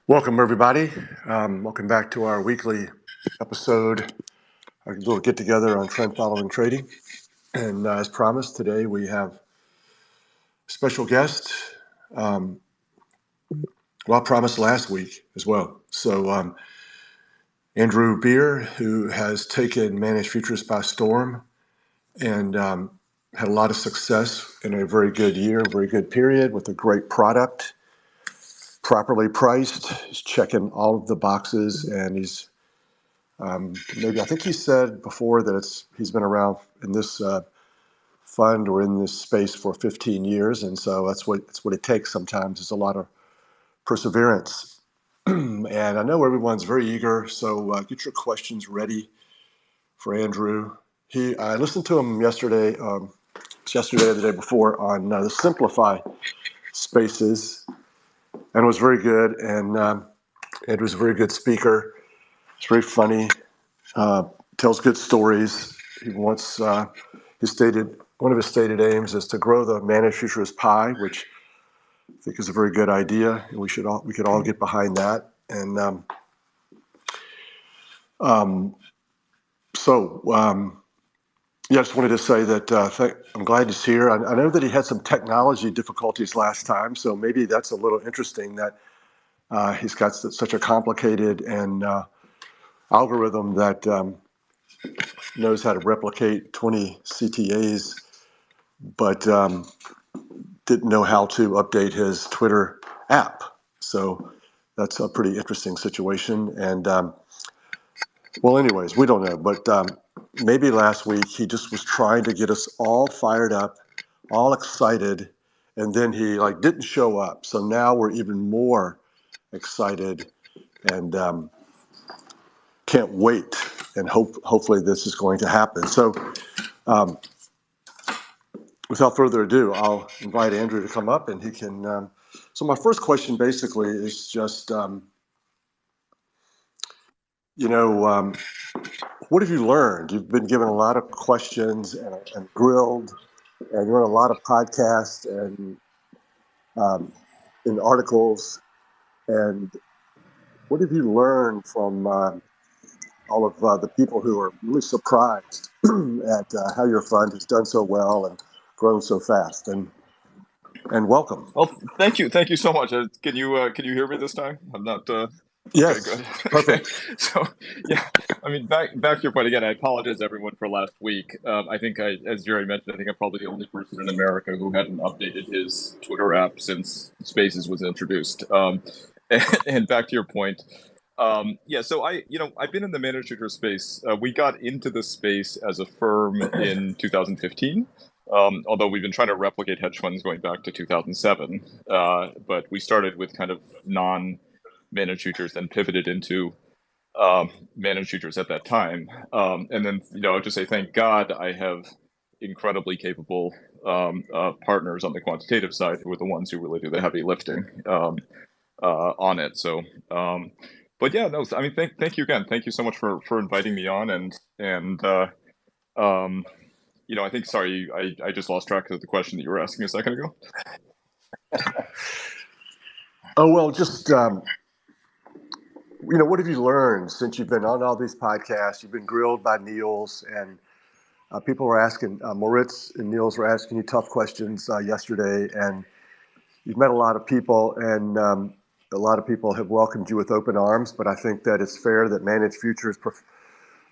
Welcome, everybody. Welcome back to our weekly episode, our little get together on trend following trading. And as promised, today we have a special guest. Um, well, I promised last week as well. So, Andrew Beer, who has taken managed futures by storm and had a lot of success in a very good year, very good period with a great product, properly priced. He's checking all of the boxes and he's maybe I think he said before that he's been around in this fund or in this space for 15 years, and so that's what it takes. Sometimes it's a lot of perseverance, and I know everyone's very eager. So get your questions ready for Andrew. I listened to him yesterday. It's yesterday or the day before on the Simplify Spaces, and it was very good. And Andrew's a very good speaker. It's very funny. Tells good stories. He wants his stated one of his stated aims is to grow the managed futures pie, which I think is a very good idea, and we could all get behind that. And um, so yeah, I just wanted to say that I'm glad he's here. I know that he had some technology difficulties last time, so maybe that's a little interesting that he's got such a complicated and algorithm that knows how to replicate 20 CTAs, but didn't know how to update his Twitter app. So that's a pretty interesting situation. And well, anyways, we don't know. But maybe last week he just was trying to get us all fired up, all excited, and then he didn't show up. So now we're even more excited and can't wait. And hopefully this is going to happen. So without further ado, I'll invite Andrew to come up and he can. So my first question basically is just, you know, what have you learned? You've been given a lot of questions and grilled, and you're on a lot of podcasts and um, in articles. And what have you learned from all of the people who are really surprised at how your fund has done so well and grown so fast? And welcome. Well, thank you so much. Can you hear me this time? I'm not. Okay, Yes, good. Okay, perfect. so yeah, I mean, back to your point again. I apologize everyone for last week. I think as Jerry mentioned, I think I'm probably the only person in America who hadn't updated his Twitter app since Spaces was introduced. And back to your point. Yeah, so I've been in the managed Twitter space. We got into the space as a firm in 2015. Although we've been trying to replicate hedge funds going back to 2007, but we started with kind of non-managed futures, then pivoted into managed futures at that time. And then, I'll just say, thank God I have incredibly capable partners on the quantitative side who are the ones who really do the heavy lifting on it. So, but yeah, no, I mean, thank you again. Thank you so much for inviting me on, and um, I think, sorry, I just lost track of the question that you were asking a second ago. Oh, well, just, what have you learned since you've been on all these podcasts? You've been grilled by Niels, and people were asking, Moritz and Niels were asking you tough questions yesterday, and you've met a lot of people, and a lot of people have welcomed you with open arms, but I think that it's fair that managed futures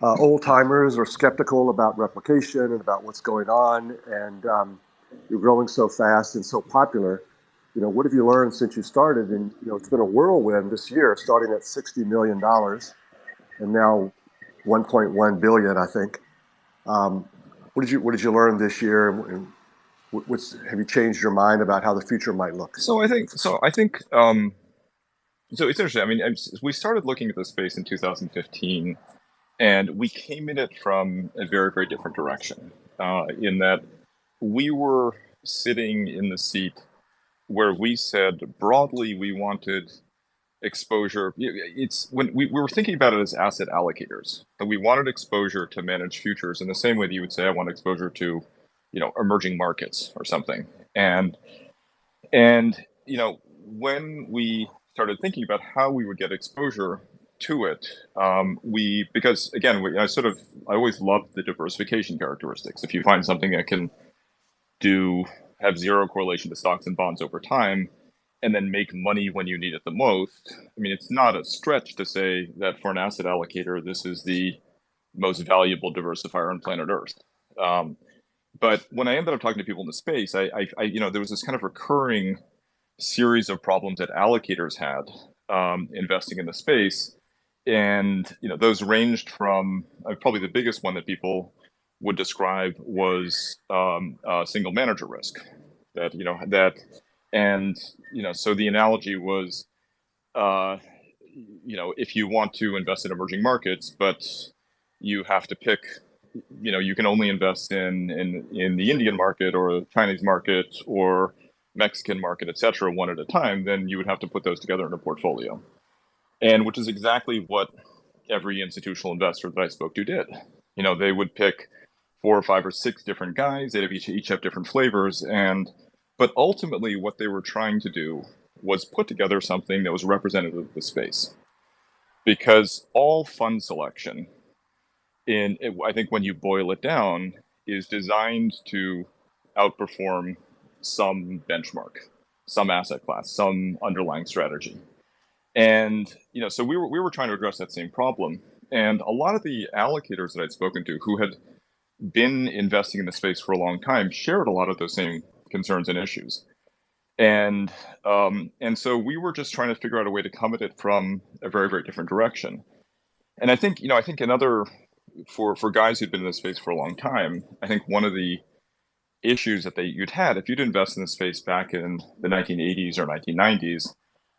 old timers are skeptical about replication and about what's going on, and you're growing so fast and so popular. What have you learned since you started? And it's been a whirlwind this year, starting at $60 million and now 1.1 billion, I think. What did you learn this year? And have you changed your mind about how the future might look? So it's interesting. I mean, we started looking at the space in 2015, and we came in it from a very, very different direction. In that we were sitting in the seat where we said broadly we wanted exposure. It's when we were thinking about it as asset allocators, that we wanted exposure to managed futures in the same way that you would say I want exposure to, emerging markets or something. And when we started thinking about how we would get exposure to it, because again, I always loved the diversification characteristics. If you find something that can have zero correlation to stocks and bonds over time, and then make money when you need it the most. I mean, it's not a stretch to say that for an asset allocator, this is the most valuable diversifier on planet Earth. Um, but when I ended up talking to people in the space, there was this kind of recurring series of problems that allocators had investing in the space, and those ranged from probably the biggest one that people would describe was single manager risk. That you know that, and so the analogy was, uh, if you want to invest in emerging markets, but you have to pick, you can only invest in the Indian market or the Chinese market or Mexican market, et cetera, one at a time, then you would have to put those together in a portfolio. And which is exactly what every institutional investor that I spoke to did. They would pick 4 or 5 or 6 different guys. They'd each have different flavors, but ultimately what they were trying to do was put together something that was representative of the space. Because all fund selection, I think when you boil it down, is designed to outperform some benchmark, some asset class, some underlying strategy. And so we were trying to address that same problem. And a lot of the allocators that I'd spoken to who had been investing in the space for a long time shared a lot of those same concerns and issues. And so we were just trying to figure out a way to come at it from a very, very different direction. And I think another, for guys who'd been in the space for a long time, I think one of the issues that you'd had if you'd invest in the space back in the 1980s or 1990s,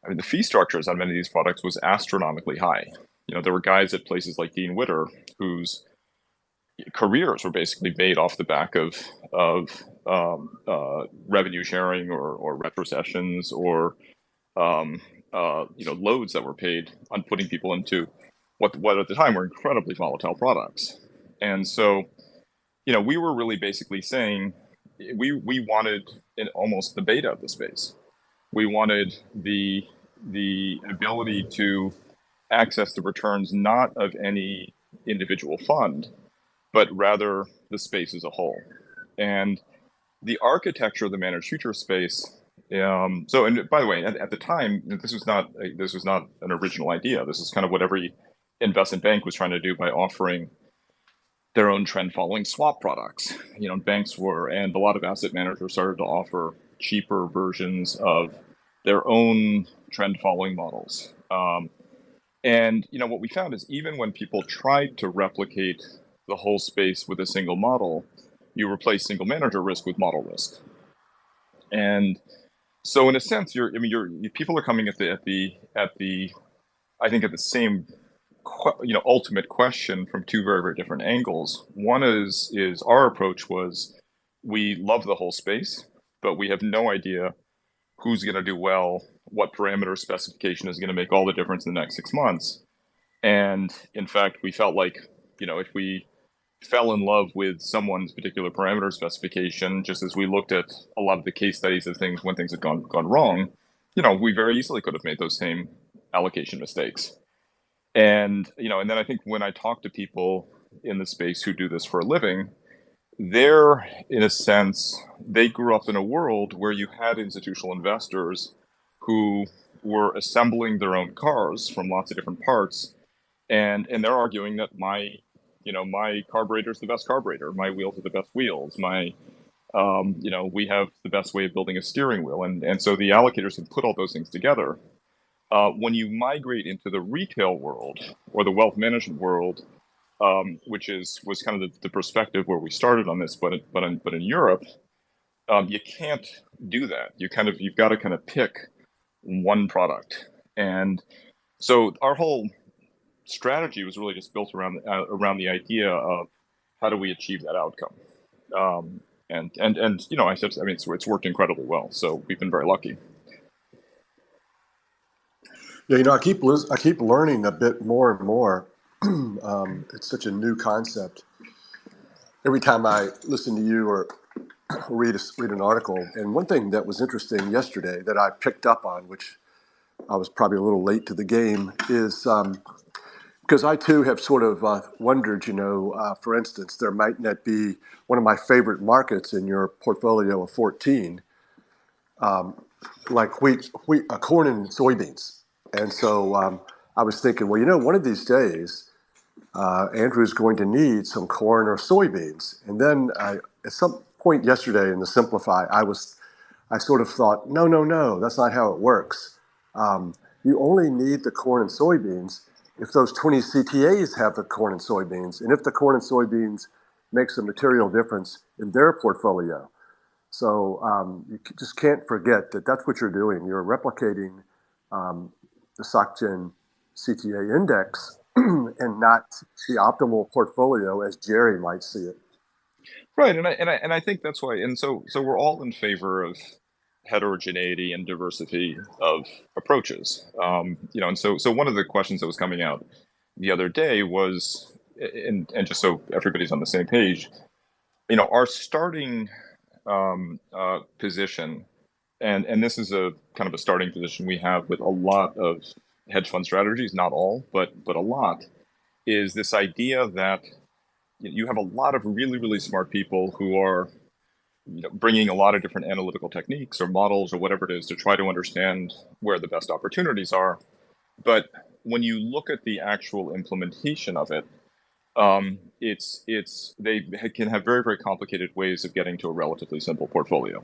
I mean, the fee structures on many of these products was astronomically high. There were guys at places like Dean Witter whose careers were basically made off the back of revenue sharing or retrocessions or loads that were paid on putting people into what at the time were incredibly volatile products. And so we were really basically saying we wanted almost the beta of the space. We wanted the ability to access the returns not of any individual fund, but rather the space as a whole. And the architecture of the managed future space. And by the way, at the time, this was not an original idea. This is kind of what every investment bank was trying to do by offering their own trend following swap products. Banks were, and a lot of asset managers started to offer cheaper versions of their own trend following models. And what we found is even when people tried to replicate the whole space with a single model, you replace single manager risk with model risk. And so in a sense, people are coming at the I think at the same ultimate question from two very, very different angles. One is our approach was we love the whole space, but we have no idea who's going to do well, what parameter specification is going to make all the difference in the next 6 months. And in fact, we felt like, if we fell in love with someone's particular parameter specification, just as we looked at a lot of the case studies of things when things had gone wrong, we very easily could have made those same allocation mistakes. And and then I think when I talk to people in the space who do this for a living, they're, in a sense, they grew up in a world where you had institutional investors who were assembling their own cars from lots of different parts, and they're arguing that my carburetor is the best carburetor, my wheels are the best wheels, we have the best way of building a steering wheel, and so the allocators can put all those things together. When you migrate into the retail world or the wealth management world, which was kind of the perspective where we started on this, but in Europe, you can't do that. You've got to kind of pick one product, and so our whole strategy was really just built around the idea of how do we achieve that outcome. It's worked incredibly well. So we've been very lucky. Yeah, I keep learning a bit more and more. It's such a new concept. Every time I listen to you or read an article, and one thing that was interesting yesterday that I picked up on, which I was probably a little late to the game, is because I too have sort of wondered, for instance, there might not be one of my favorite markets in your portfolio of 14, like corn and soybeans. And so I was thinking, well, one of these days, Andrew's going to need some corn or soybeans. And then at some point yesterday in the Simplify, I sort of thought, no, no, no, that's not how it works. You only need the corn and soybeans if those 20 CTAs have the corn and soybeans, and if the corn and soybeans makes a material difference in their portfolio. So you just can't forget that that's what you're doing. You're replicating the SocGen CTA index and not the optimal portfolio as Jerry might see it. Right, and I think that's why, and so we're all in favor of heterogeneity and diversity of approaches. And so one of the questions that was coming out the other day was, and just so everybody's on the same page, our starting position, and this is a kind of a starting position we have with a lot of hedge fund strategies, not all, but a lot, is this idea that you have a lot of really, really smart people who are bringing a lot of different analytical techniques or models or whatever it is to try to understand where the best opportunities are. But when you look at the actual implementation of it, they can have very, very complicated ways of getting to a relatively simple portfolio.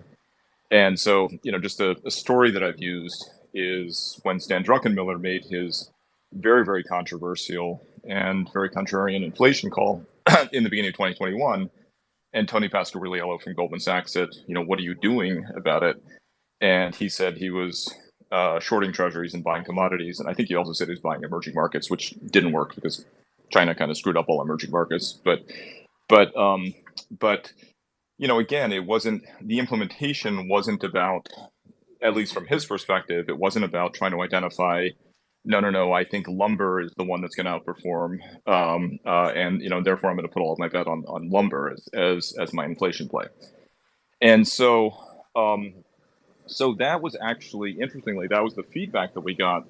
And so, just a story that I've used is when Stan Druckenmiller made his very, very controversial and very contrarian inflation call in the beginning of 2021. And Tony Pasquariello from Goldman Sachs said, what are you doing about it? And he said he was shorting treasuries and buying commodities. And I think he also said he was buying emerging markets, which didn't work because China kind of screwed up all emerging markets. But again, the implementation wasn't about, at least from his perspective, it wasn't about trying to identify, no, I think lumber is the one that's going to outperform, and therefore I'm going to put all of my bet on lumber as my inflation play. And so that was actually, interestingly, that was the feedback that we got,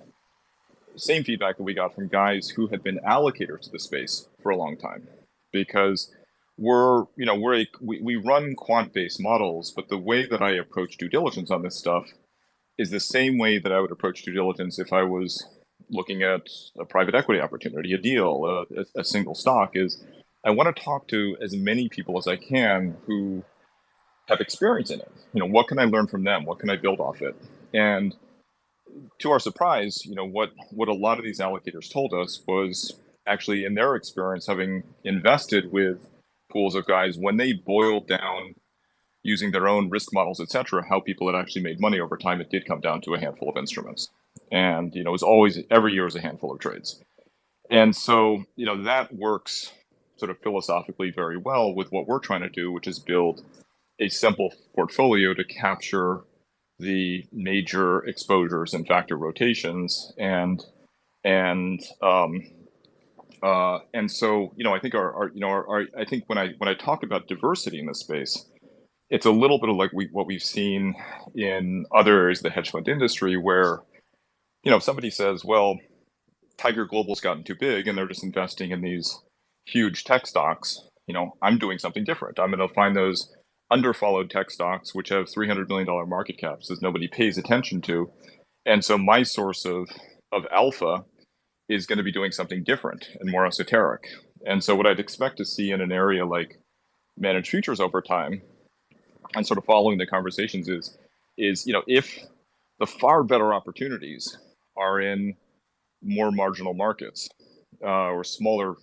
same feedback that we got from guys who had been allocators to the space for a long time, because we run quant-based models, but the way that I approach due diligence on this stuff is the same way that I would approach due diligence if I was looking at a private equity opportunity, a deal, a single stock. Is I want to talk to as many people as I can who have experience in it. What can I learn from them? What can I build off it? And to our surprise, what a lot of these allocators told us was actually, in their experience, having invested with pools of guys, when they boiled down using their own risk models, et cetera, how people had actually made money over time, it did come down to a handful of instruments. And, it was always, every year was a handful of trades. And so, that works sort of philosophically very well with what we're trying to do, which is build a simple portfolio to capture the major exposures and factor rotations. And so, I think I think when I talk about diversity in this space, it's a little bit of like what we've seen in other areas of the hedge fund industry, where if somebody says, well, Tiger Global's gotten too big and they're just investing in these huge tech stocks, I'm doing something different. I'm going to find those underfollowed tech stocks which have $300 million market caps that nobody pays attention to. And so my source of alpha is going to be doing something different and more esoteric. And so what I'd expect to see in an area like managed futures over time, and sort of following the conversations, is if the far better opportunities are in more marginal markets, or smaller,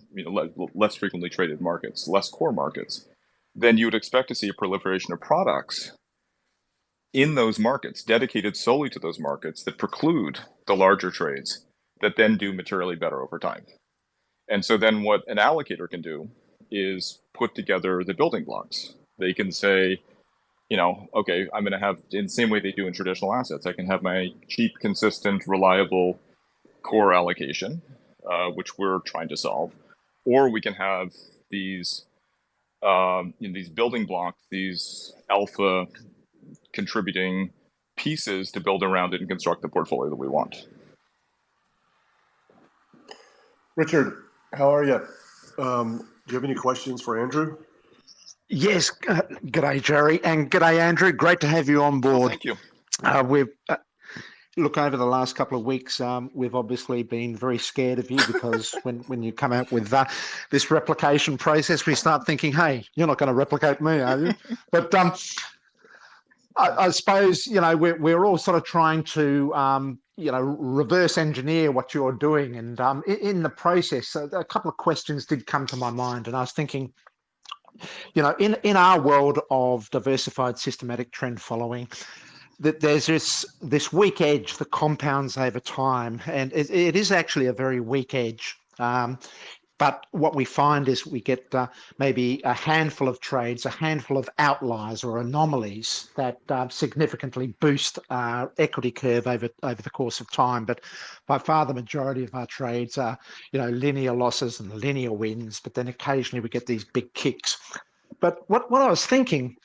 less frequently traded markets, less core markets, then you would expect to see a proliferation of products in those markets dedicated solely to those markets that preclude the larger trades that then do materially better over time. And so then what an allocator can do is put together the building blocks. They can say, okay, I'm going to have, in the same way they do in traditional assets, I can have my cheap, consistent, reliable core allocation, which we're trying to solve, or we can have these these building blocks, these alpha contributing pieces to build around it and construct the portfolio that we want. Richard, how are you? Do you have any questions for Andrew? Yes, g'day, Jerry, and g'day, Andrew. Great to have you on Well, board. thank you. We've look over the last couple of weeks. We've obviously been very scared of you because when you come out with this replication process, we start thinking, "Hey, you're not going to replicate me, are you?" But I suppose we're all sort of trying to reverse engineer what you're doing, and in the process, a couple of questions did come to my mind, and I was thinking, in our world of diversified systematic trend following, that there's this weak edge that compounds over time, and it is actually a very weak edge. But what we find is we get maybe a handful of trades, a handful of outliers or anomalies that significantly boost our equity curve over the course of time. But by far the majority of our trades are, linear losses and linear wins. But then occasionally we get these big kicks. But what I was thinking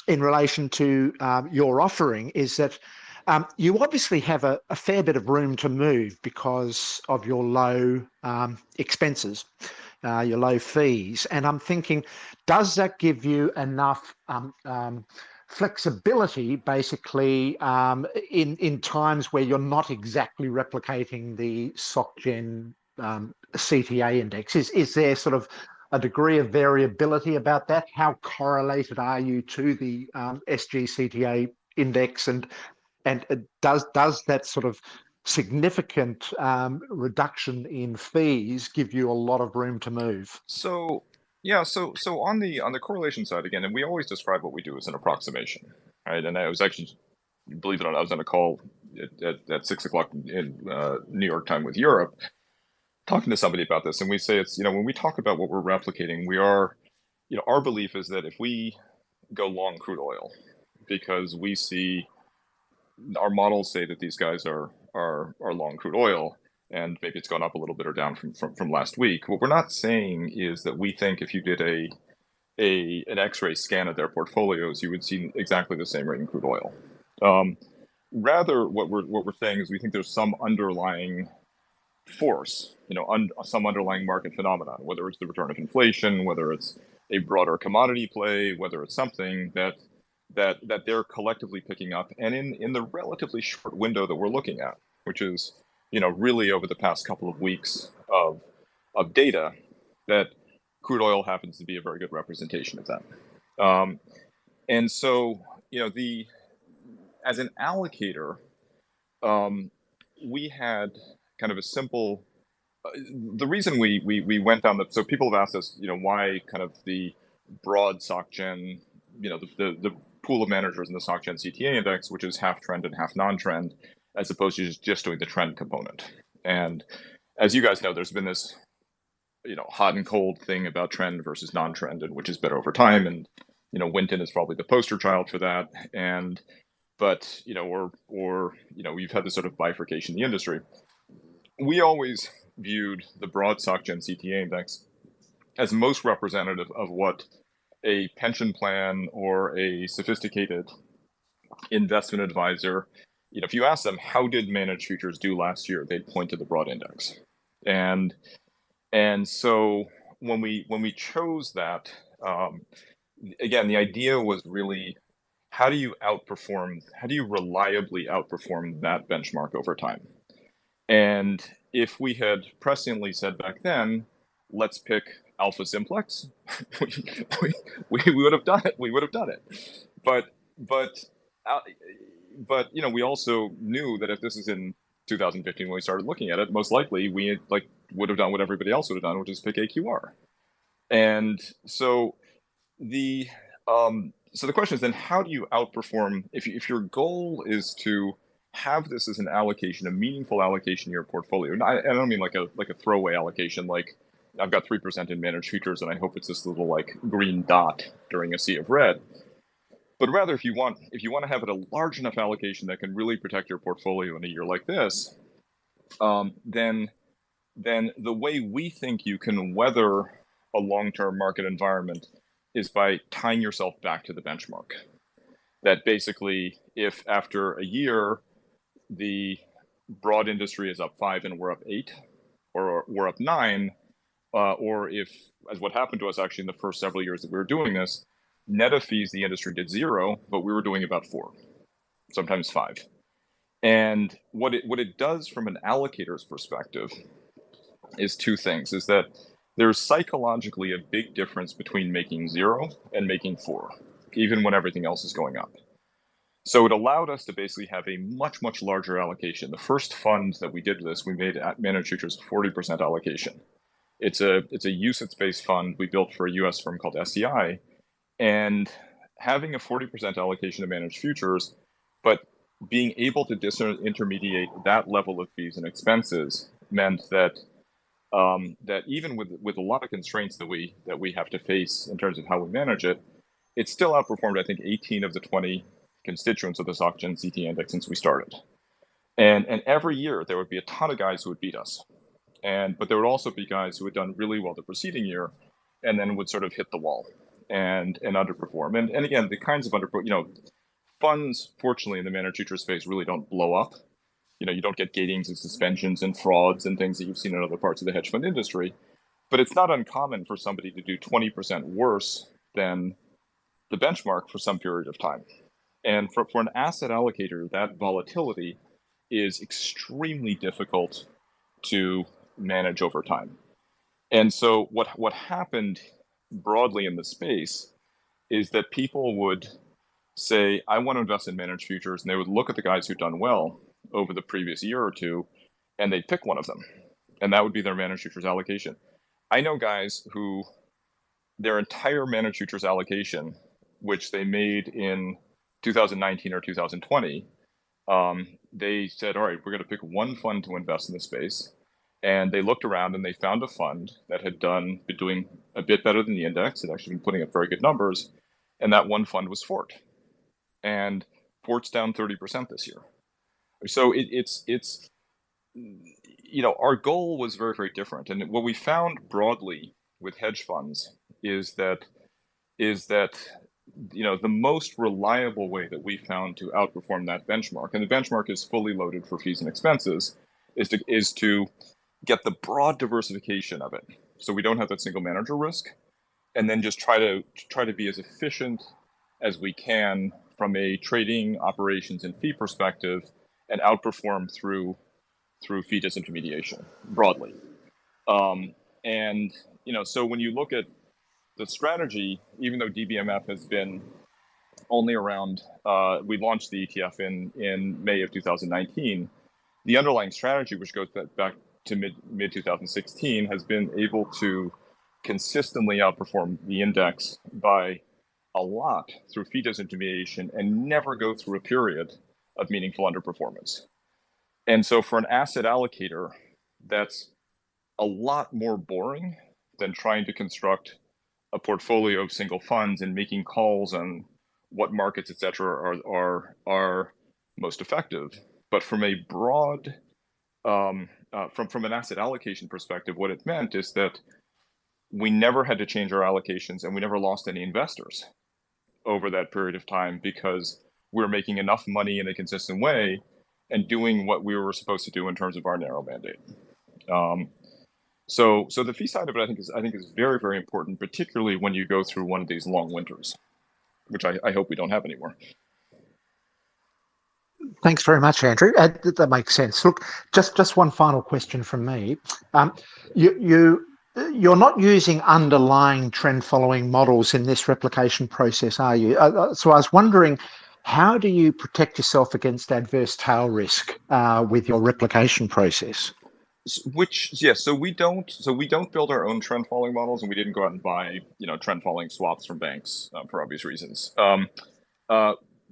in relation to your offering is that you obviously have a fair bit of room to move because of your low expenses, your low fees. And I'm thinking, does that give you enough flexibility, basically, in times where you're not exactly replicating the SocGen CTA index? Is there sort of a degree of variability about that? How correlated are you to the SGCTA index, and does that sort of significant reduction in fees give you a lot of room to move? So yeah, so on the correlation side again, and we always describe what we do as an approximation, right? And I was actually, believe it or not, I was on a call at 6 o'clock in New York time with Europe, talking to somebody about this, and we say it's, when we talk about what we're replicating, we are, our belief is that if we go long crude oil, because we see our models say that these guys are long crude oil, and maybe it's gone up a little bit or down from last week. What we're not saying is that we think if you did an X-ray scan of their portfolios, you would see exactly the same rate in crude oil. Rather, what we're saying is we think there's some underlying force, some underlying market phenomenon, whether it's the return of inflation, whether it's a broader commodity play, whether it's something that they're collectively picking up, and in the relatively short window that we're looking at, which is, really over the past couple of weeks of data, that crude oil happens to be a very good representation of that. And so, as an allocator, we had kind of a simple, the reason we went down so people have asked us, why kind of the broad SocGen, the pool of managers in the SocGen CTA index, which is half trend and half non-trend, as opposed to just doing the trend component. And as you guys know, there's been this, hot and cold thing about trend versus non-trend, and which is better over time. And, Winton is probably the poster child for that. But, we've had this sort of bifurcation in the industry. We always viewed the broad SocGen CTA index as most representative of what a pension plan or a sophisticated investment advisor, if you ask them, how did managed futures do last year, they'd point to the broad index. And so when we chose that, again, the idea was really, how do you reliably outperform that benchmark over time? And if we had presciently said back then, let's pick alpha simplex, we would have done it. We would have done it. But we also knew that if this is in 2015 when we started looking at it, most likely we would have done what everybody else would have done, which is pick AQR. And so the question is then, how do you outperform if your goal is to have this as an allocation, a meaningful allocation in your portfolio? And I don't mean like a throwaway allocation, like I've got 3% in managed futures and I hope it's this little green dot during a sea of red. But rather, if you want to have it a large enough allocation that can really protect your portfolio in a year like this, then the way we think you can weather a long-term market environment is by tying yourself back to the benchmark. that basically if after a year the broad industry is up 5 and we're up 8, or we're up 9, or if, as what happened to us actually in the first several years that we were doing this, net of fees the industry did 0, but we were doing about 4, sometimes 5. And what it does from an allocator's perspective is two things: is that there's psychologically a big difference between making 0 and making 4, even when everything else is going up. So it allowed us to basically have a much, much larger allocation. The first fund that we did this, we made at managed futures 40% allocation. It's a UCITS-based fund we built for a US firm called SEI, and having a 40% allocation to managed futures, but being able to disintermediate that level of fees and expenses meant that that even with a lot of constraints that we have to face in terms of how we manage it, it still outperformed, I think, 18 of the 20 constituents of the SocGen CT index since we started. And every year there would be a ton of guys who would beat us, but there would also be guys who had done really well the preceding year, and then would sort of hit the wall and underperform. And again, the kinds of funds, fortunately, in the managed future space really don't blow up. You don't get gatings and suspensions and frauds and things that you've seen in other parts of the hedge fund industry. But it's not uncommon for somebody to do 20% worse than the benchmark for some period of time. And for an asset allocator, that volatility is extremely difficult to manage over time. And so what happened broadly in the space is that people would say, I want to invest in managed futures, and they would look at the guys who'd done well over the previous year or two, and they'd pick one of them, and that would be their managed futures allocation. I know guys who their entire managed futures allocation, which they made in 2019 or 2020, they said, all right, we're going to pick one fund to invest in the space. And they looked around and they found a fund that had been doing a bit better than the index, had actually been putting up very good numbers. And that one fund was Fort. And Fort's down 30% this year. So it's our goal was very, very different. And what we found broadly with hedge funds is that the most reliable way that we found to outperform that benchmark, and the benchmark is fully loaded for fees and expenses, is to get the broad diversification of it. So we don't have that single manager risk, and then just try to be as efficient as we can from a trading, operations, and fee perspective, and outperform through fee disintermediation broadly. So when you look at the strategy, even though DBMF has been only around, we launched the ETF in May of 2019, the underlying strategy, which goes back to mid 2016, has been able to consistently outperform the index by a lot through fee disintermediation and never go through a period of meaningful underperformance. And so for an asset allocator, that's a lot more boring than trying to construct a portfolio of single funds and making calls on what markets, et cetera, are most effective. But from a broad, from an asset allocation perspective, what it meant is that we never had to change our allocations and we never lost any investors over that period of time because we were making enough money in a consistent way and doing what we were supposed to do in terms of our narrow mandate. So the fee side of it, I think is very, very important, particularly when you go through one of these long winters, which I hope we don't have anymore. Thanks very much, Andrew. That makes sense. Look, just one final question from me. You're not using underlying trend following models in this replication process, are you? So I was wondering, how do you protect yourself against adverse tail risk with your replication process? So we don't build our own trend following models, and we didn't go out and buy trend following swaps from banks for obvious reasons.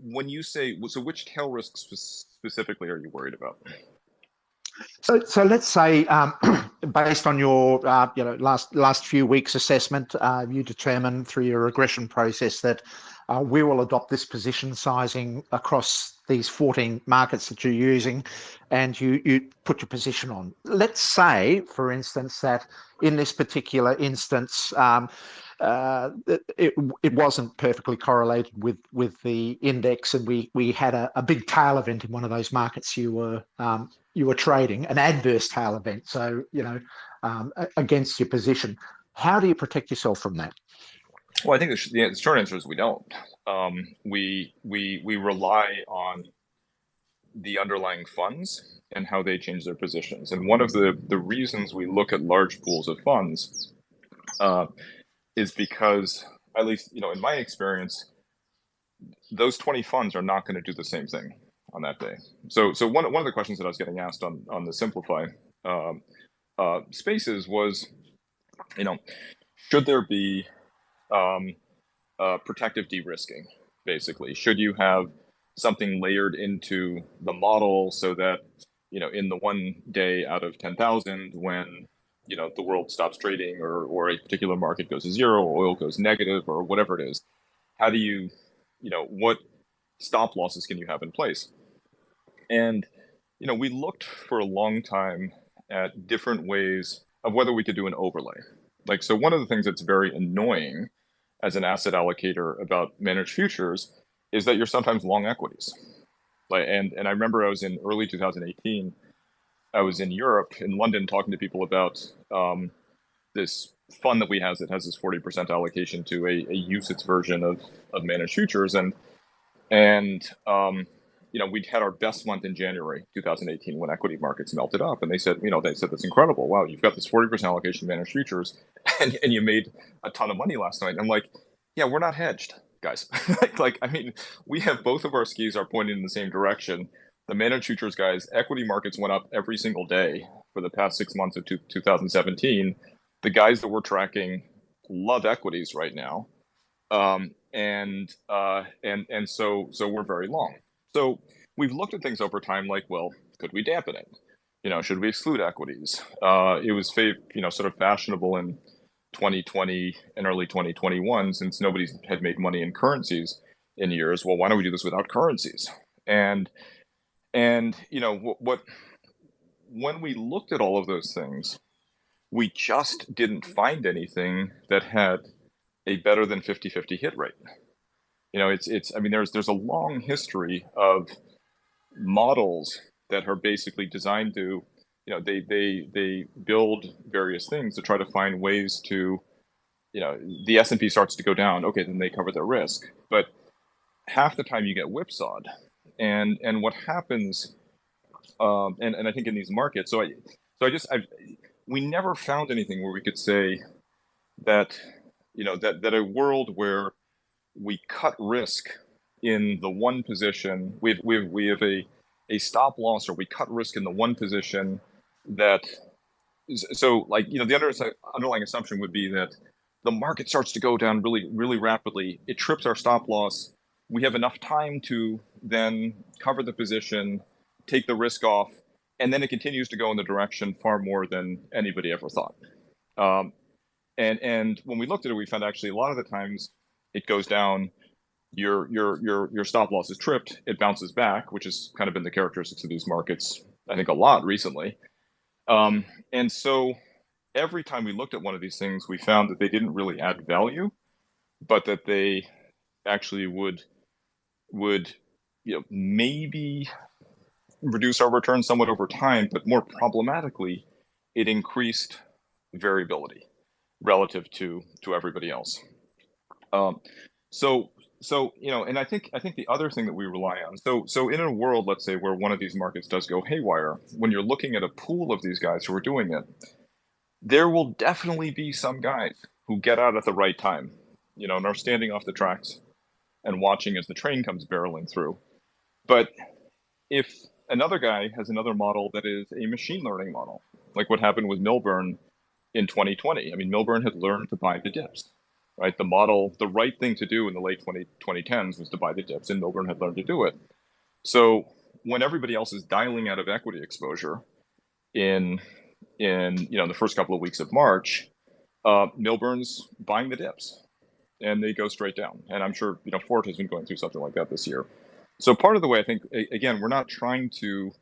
When you say, so which tail risks specifically are you worried about? So let's say, based on your last few weeks assessment, you determine through your regression process that we will adopt this position sizing across these 14 markets that you're using, and you put your position on. Let's say, for instance, that in this particular instance, it wasn't perfectly correlated with the index, and we had a big tail event in one of those markets you were trading, an adverse tail event. So against your position, how do you protect yourself from that? Well, I think the short answer is we don't. We rely on the underlying funds and how they change their positions. And one of the reasons we look at large pools of funds is because, at least in my experience, those 20 funds are not going to do the same thing on that day. So one of the questions that I was getting asked on the Simplify spaces was, should there be protective de-risking? Basically, should you have something layered into the model so that in the one day out of 10,000 when the world stops trading or a particular market goes to zero or oil goes negative or whatever it is, how do you what stop losses can you have in place? And we looked for a long time at different ways of whether we could do an overlay. So one of the things that's very annoying as an asset allocator about managed futures is that you're sometimes long equities. And I remember I was in early 2018, I was in Europe, in London, talking to people about this fund that we have that has this 40% allocation to a UCITS version of managed futures. And we'd had our best month in January 2018 when equity markets melted up. And they said, that's incredible. Wow, you've got this 40% allocation managed futures and you made a ton of money last night. And I'm like, yeah, we're not hedged, guys. We have both of our skis are pointing in the same direction. The managed futures guys, equity markets went up every single day for the past 6 months of 2017. The guys that we're tracking love equities right now. And so we're very long. So we've looked at things over time, like, well, could we dampen it? Should we exclude equities? It was sort of fashionable in 2020 and early 2021, since nobody had made money in currencies in years. Well, why don't we do this without currencies? And what when we looked at all of those things, we just didn't find anything that had a better than 50-50 hit rate. There's a long history of models that are basically designed to, they build various things to try to find ways to, the S&P starts to go down. Okay, then they cover their risk, but half the time you get whipsawed, and what happens, and I think in these markets, we never found anything where we could say that, that a world where we cut risk in the one position, we have a stop loss, or we cut risk in the one position that, the underlying assumption would be that the market starts to go down really, really rapidly. It trips our stop loss. We have enough time to then cover the position, take the risk off, and then it continues to go in the direction far more than anybody ever thought. And when we looked at it, we found actually a lot of the times it goes down, your stop loss is tripped, it bounces back, which has kind of been the characteristics of these markets, I think, a lot recently. And so every time we looked at one of these things, we found that they didn't really add value, but that they actually would maybe reduce our return somewhat over time, but more problematically, it increased variability relative to everybody else. And I think the other thing that we rely on, so in a world, let's say, where one of these markets does go haywire, when you're looking at a pool of these guys who are doing it, there will definitely be some guys who get out at the right time, and are standing off the tracks and watching as the train comes barreling through. But if another guy has another model that is a machine learning model, like what happened with Milburn in 2020, Milburn had learned to buy the dips. Right, the right thing to do in the late 2010s was to buy the dips, and Milburn had learned to do it. So when everybody else is dialing out of equity exposure in the first couple of weeks of March, Milburn's buying the dips, and they go straight down. And I'm sure Ford has been going through something like that this year. So part of the way, I think, again, we're not trying to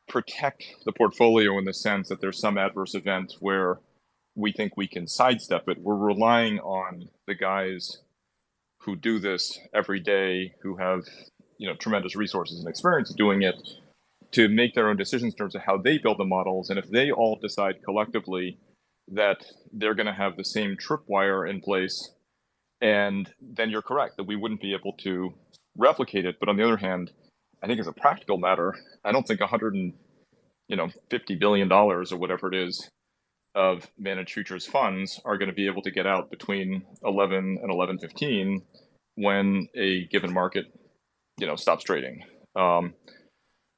protect the portfolio in the sense that there's some adverse event where we think we can sidestep it. We're relying on the guys who do this every day, who have tremendous resources and experience doing it, to make their own decisions in terms of how they build the models. And if they all decide collectively that they're going to have the same tripwire in place, and then you're correct that we wouldn't be able to replicate it. But on the other hand, I think as a practical matter, I don't think $150 billion or whatever it is of managed futures funds are going to be able to get out between 11 and 11:15 when a given market stops trading.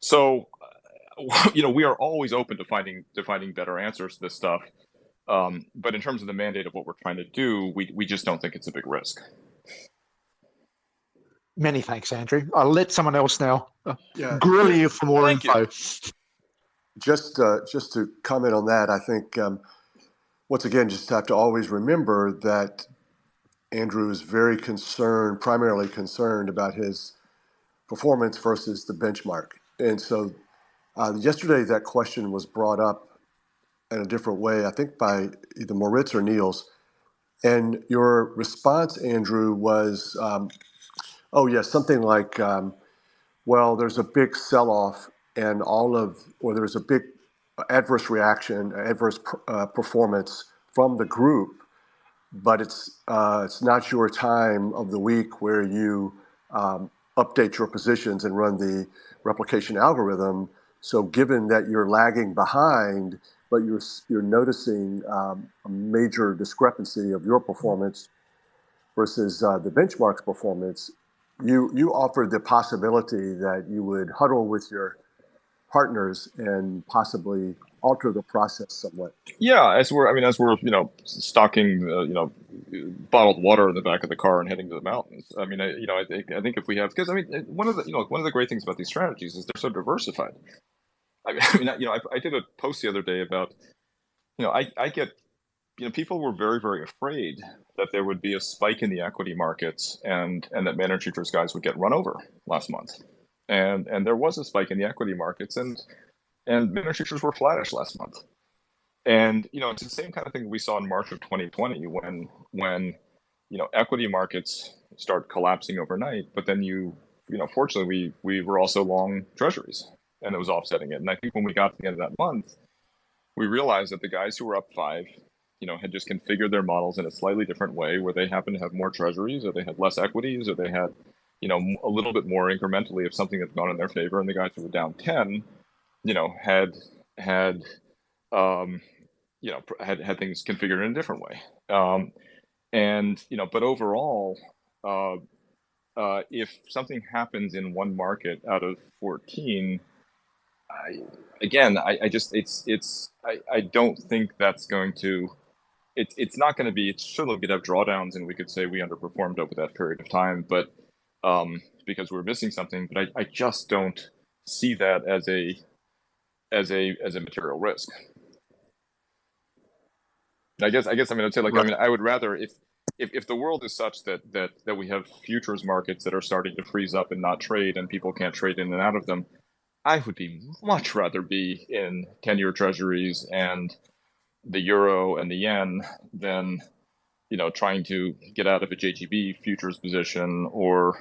So we are always open to finding better answers to this stuff. But in terms of the mandate of what we're trying to do, we just don't think it's a big risk. Many thanks, Andrew. I'll let someone else now Yeah. grill you for more Thank info. Just to comment on that, I think once again, just have to always remember that Andrew is very primarily concerned about his performance versus the benchmark. And so yesterday that question was brought up in a different way, I think by either Moritz or Niels. And your response, Andrew, was, something like, well, there's a big sell-off and or there's a big adverse reaction, adverse performance from the group, but it's not your time of the week where you update your positions and run the replication algorithm. So given that you're lagging behind, but you're noticing a major discrepancy of your performance versus the benchmark's performance, you offered the possibility that you would huddle with your partners and possibly alter the process somewhat. Yeah, as we're stocking bottled water in the back of the car and heading to the mountains. I think if we have, because one of the great things about these strategies is they're so diversified. I did a post the other day about I get people were very, very afraid that there would be a spike in the equity markets and that managed futures guys would get run over last month, and there was a spike in the equity markets and managed futures were flattish last month. And it's the same kind of thing we saw in March of 2020 when equity markets start collapsing overnight, but then fortunately we were also long treasuries and it was offsetting it. And I think when we got to the end of that month, we realized that the guys who were up 5 had just configured their models in a slightly different way, where they happened to have more treasuries, or they had less equities, or they had a little bit more incrementally of something that's gone in their favor. And the guys who were down 10 had things configured in a different way. But overall, if something happens in one market out of 14, I don't think that's going to. It's not going to be. It's certainly going to have drawdowns, and we could say we underperformed over that period of time, but because we're missing something. But I just don't see that as a material risk. I guess I'd say right. I would rather if the world is such that we have futures markets that are starting to freeze up and not trade, and people can't trade in and out of them, I would be much rather be in 10-year treasuries and the euro and the yen than trying to get out of a JGB futures position or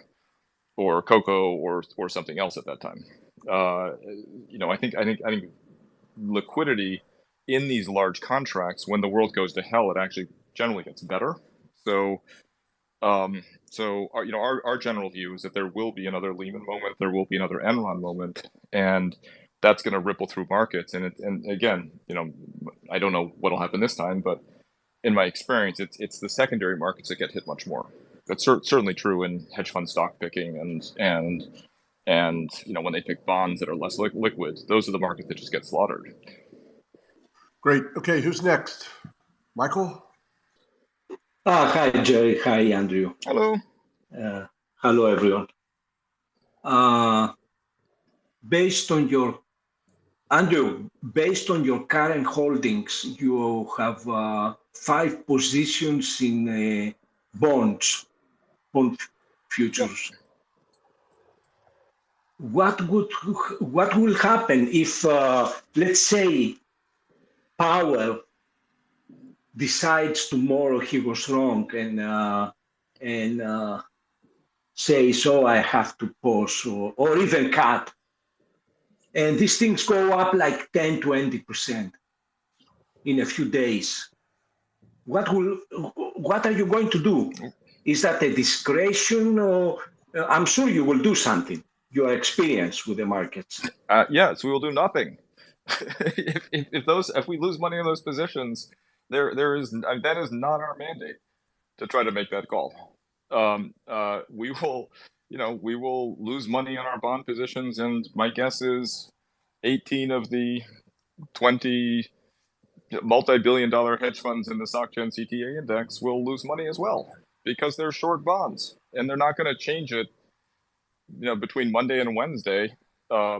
cocoa or something else at that time. I think liquidity in these large contracts, when the world goes to hell, it actually generally gets better. So our general view is that there will be another Lehman moment, there will be another Enron moment, and that's going to ripple through markets. And again, I don't know what'll happen this time, but in my experience, it's the secondary markets that get hit much more. That's certainly true in hedge fund stock picking and when they pick bonds that are less liquid. Those are the markets that just get slaughtered. Great. Okay, who's next? Michael? Hi, Jerry. Hi, Andrew. Hello. Hello, everyone. Based on your current holdings, you have 5 positions in bond futures. What will happen if, let's say, Powell decides tomorrow he was wrong and says, "Oh, I have to pause," or even cut, and these things go up like 10, 20% in a few days. What are you going to do? Is that a discretion, or I'm sure you will do something? Your experience with the markets. Yes, we will do nothing. If we lose money in those positions, there is that is not our mandate to try to make that call. We will, we will lose money on our bond positions, and my guess is 18 of the 20 multi-billion-dollar hedge funds in the SocGen CTA index will lose money as well because they're short bonds, and they're not going to change it, between Monday and Wednesday. I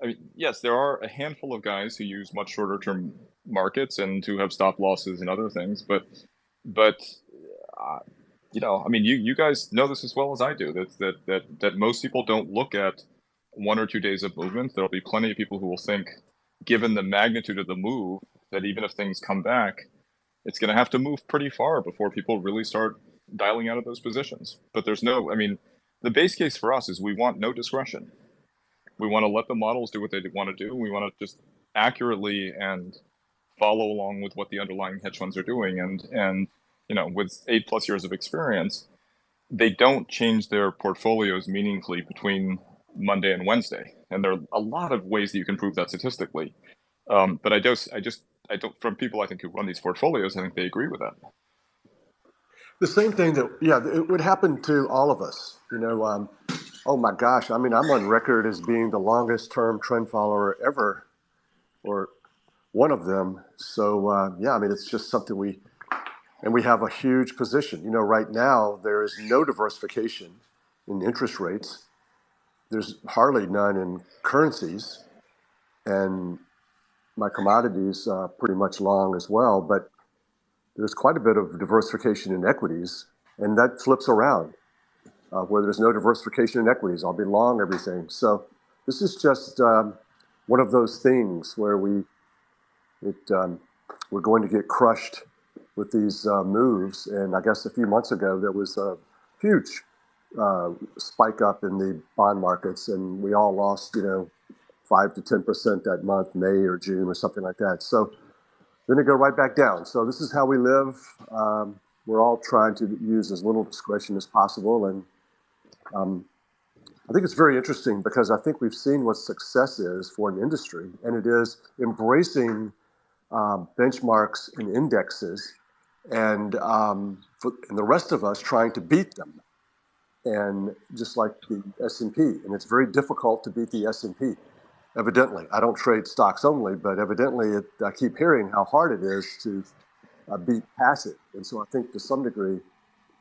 mean, yes, there are a handful of guys who use much shorter term markets and who have stop losses and other things, but I mean, you guys know this as well as I do. That most people don't look at 1 or 2 days of movement. There'll be plenty of people who will think, given the magnitude of the move, that even if things come back, it's going to have to move pretty far before people really start dialing out of those positions. But there's no, I mean, the base case for us is we want no discretion. We want to let the models do what they want to do. We want to just accurately and follow along with what the underlying hedge funds are doing. And with 8+ years of experience, they don't change their portfolios meaningfully between Monday and Wednesday. And there are a lot of ways that you can prove that statistically. But I don't, from people I think who run these portfolios, I think they agree with that. The same thing that, yeah, it would happen to all of us. Oh my gosh, I mean, I'm on record as being the longest term trend follower ever, or one of them. So yeah, I mean, it's just something we have a huge position. Right now there is no diversification in interest rates. There's hardly none in currencies, and my commodities pretty much long as well. But there's quite a bit of diversification in equities, and that flips around. Where there's no diversification in equities, I'll be long everything. So this is just one of those things where we're going to get crushed with these moves. And I guess a few months ago there was a huge spike up in the bond markets, and we all lost 5 to 10% that month, May or June or something like that. So then it go right back down. So this is how we live. We're all trying to use as little discretion as possible, and I think it's very interesting because I think we've seen what success is for an industry, and it is embracing benchmarks and indexes, and the rest of us trying to beat them, and just like the S&P, and it's very difficult to beat the S&P. Evidently, I don't trade stocks only, but evidently I keep hearing how hard it is to beat passive, and so I think to some degree,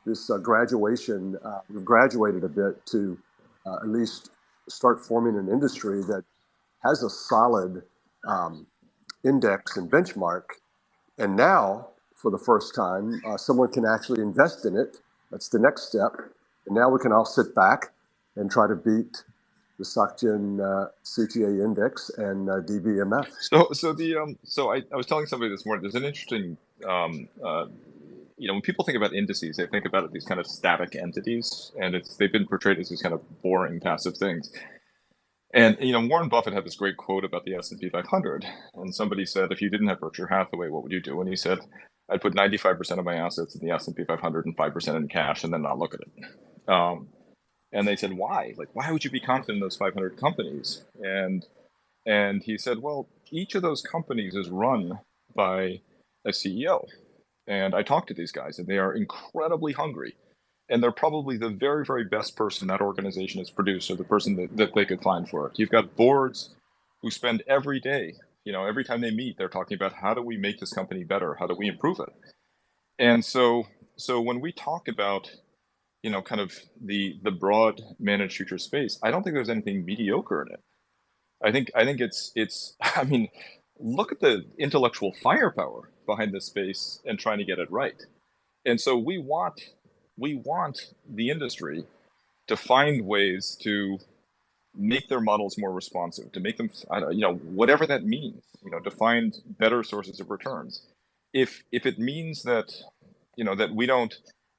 this graduation, we've graduated a bit to at least start forming an industry that has a solid index and benchmark. And now, for the first time, someone can actually invest in it. That's the next step. And now we can all sit back and try to beat the SocGen CTA index and DBMF. So I was telling somebody this morning, there's an interesting when people think about indices, they think about it these kind of static entities, and they've been portrayed as these kind of boring, passive things. And Warren Buffett had this great quote about the S&P 500, and somebody said, "If you didn't have Berkshire Hathaway, what would you do?" And he said, "I'd put 95% of my assets in the S&P 500 and 5% in cash, and then not look at it." And they said, "Why? Like, why would you be confident in those 500 companies?" And he said, "Well, each of those companies is run by a CEO." And I talked to these guys, and they are incredibly hungry. And they're probably the very, very best person that organization has produced, or the person that they could find for it. You've got boards who spend every day, every time they meet, they're talking about how do we make this company better? How do we improve it? And so when we talk about, kind of the broad managed future space, I don't think there's anything mediocre in it. I think it's I mean, look at the intellectual firepower behind this space and trying to get it right. And so we want the industry to find ways to make their models more responsive, to make them, whatever that means, to find better sources of returns. if it means that, that we don't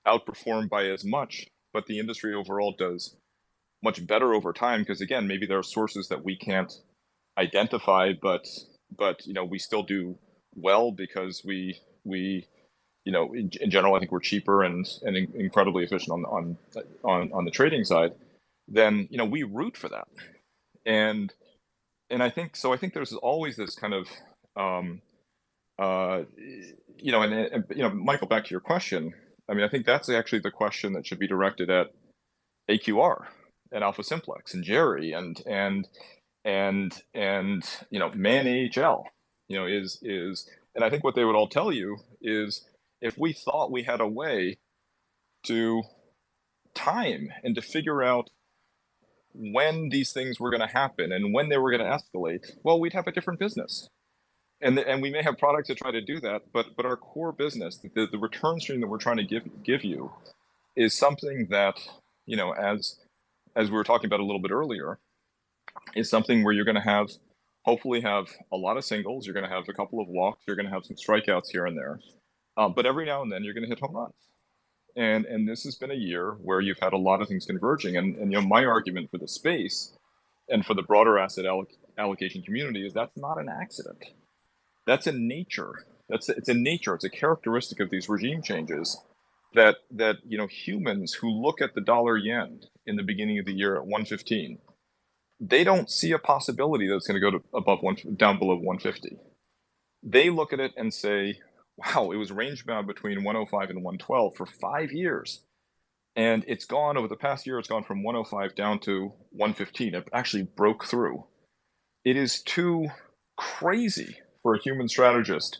outperform by as much, but the industry overall does much better over time, because again, maybe there are sources that we can't identify, but we still do well because we in general, I think we're cheaper and incredibly efficient on the trading side. Then we root for that, and I think so. I think there's always this kind of Michael, back to your question. I mean, I think that's actually the question that should be directed at AQR and Alpha Simplex and Jerry and Man AHL, is and I think what they would all tell you is, if we thought we had a way to time and to figure out when these things were going to happen and when they were going to escalate, well, we'd have a different business. And we may have products that try to do that, but our core business, the return stream that we're trying to give you, is something that, as we were talking about a little bit earlier, is something where you're going to hopefully have a lot of singles, you're going to have a couple of walks, you're going to have some strikeouts here and there, but every now and then you're going to hit home runs. And this has been a year where you've had a lot of things converging. And my argument for the space and for the broader asset allocation community is that's not an accident. That's a nature. It's a nature. It's a characteristic of these regime changes that humans who look at the dollar yen in the beginning of the year at 115, they don't see a possibility that it's going to go down below 150. They look at it and say, wow, it was range bound between 105 and 112 for 5 years. And it's gone over the past year, it's gone from 105 down to 115. It actually broke through. It is too crazy for a human strategist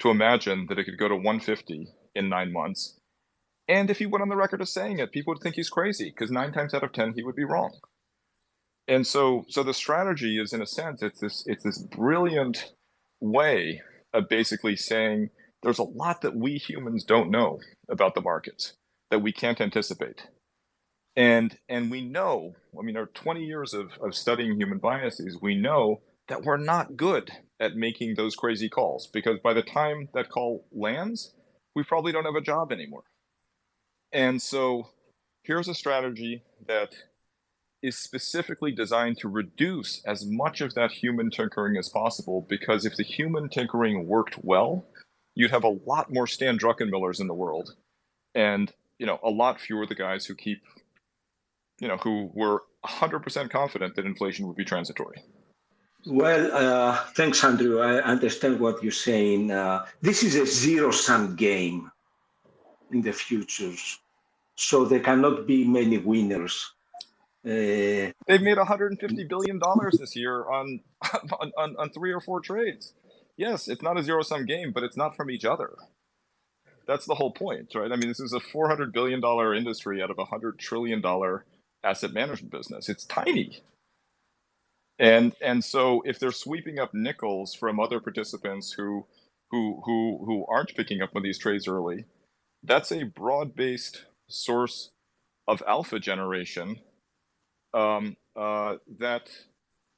to imagine that it could go to 150 in 9 months. And if he went on the record as saying it, people would think he's crazy, because 9 times out of 10, he would be wrong. And so the strategy is, in a sense, it's this brilliant way of basically saying, there's a lot that we humans don't know about the markets that we can't anticipate. And we know, I mean, our 20 years of studying human biases, we know that we're not good at making those crazy calls, because by the time that call lands, we probably don't have a job anymore. And so here's a strategy that is specifically designed to reduce as much of that human tinkering as possible, because if the human tinkering worked well, you'd have a lot more Stan Druckenmillers in the world, and a lot fewer the guys who keep, who were 100% confident that inflation would be transitory. Well, thanks, Andrew. I understand what you're saying. This is a zero-sum game in the futures, so there cannot be many winners. They've made $150 billion this year on 3 or 4 trades. Yes, it's not a zero-sum game, but it's not from each other. That's the whole point, right? I mean, this is a $400 billion industry out of a $100 trillion asset management business. It's tiny. And so if they're sweeping up nickels from other participants who aren't picking up on these trades early, that's a broad-based source of alpha generation that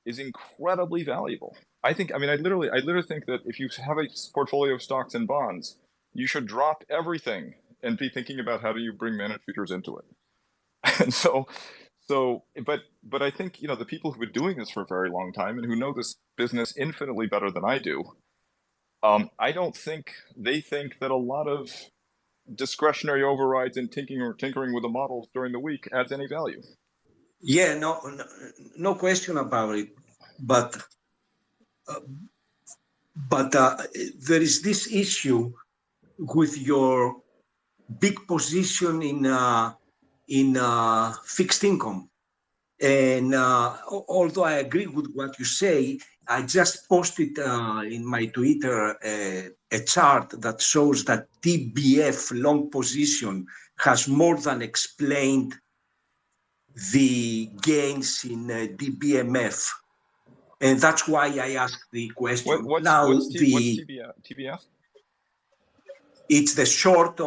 is incredibly valuable. I literally think that if you have a portfolio of stocks and bonds, you should drop everything and be thinking about how do you bring managed futures into it. And but I think, the people who've been doing this for a very long time and who know this business infinitely better than I do, I don't think they think that a lot of discretionary overrides and tinkering with the models during the week adds any value. Yeah, no question about it. But there is this issue with your big position in fixed income. And although I agree with what you say, I just posted in my Twitter a chart that shows that TBF long position has more than explained the gains in DBMF. And that's why I asked the question. What's TBF? It's the short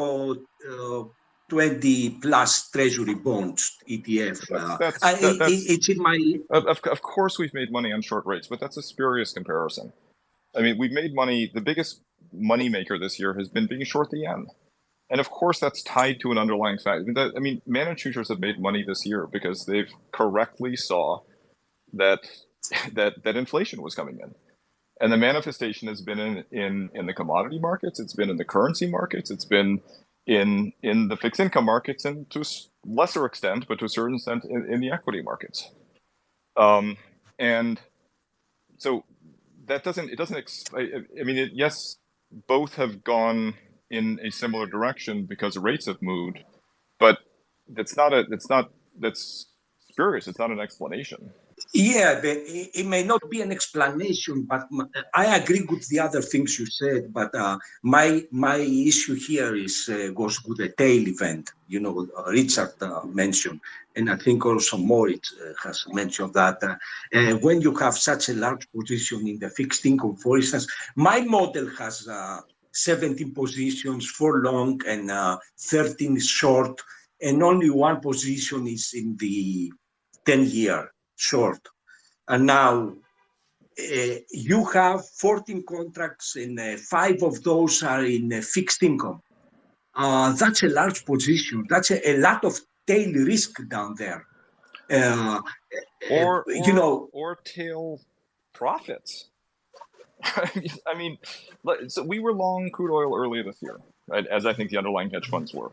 20 plus treasury bonds ETF. It's in my. Of course, we've made money on short rates, but that's a spurious comparison. I mean, we've made money. The biggest moneymaker this year has been being short the yen. And of course, that's tied to an underlying fact. I mean, managed futures have made money this year because they've correctly saw that inflation was coming in. And the manifestation has been in the commodity markets, it's been in the currency markets, it's been in the fixed income markets, and to a lesser extent, but to a certain extent, in the equity markets. And so that doesn't, yes, both have gone in a similar direction because rates have moved, but that's spurious. It's not an explanation. Yeah, it may not be an explanation, but I agree with the other things you said. But my issue here is goes with the tail event. You know, Richard mentioned, and I think also Moritz has mentioned that when you have such a large position in the fixed income, for instance, my model has 17 positions for long and 13 short, and only one position is in the 10-year short. And now you have 14 contracts and 5 of those are in fixed income. That's a large position. That's a lot of tail risk down there. Or tail profits. I mean, so we were long crude oil earlier this year, right? As I think the underlying hedge funds were.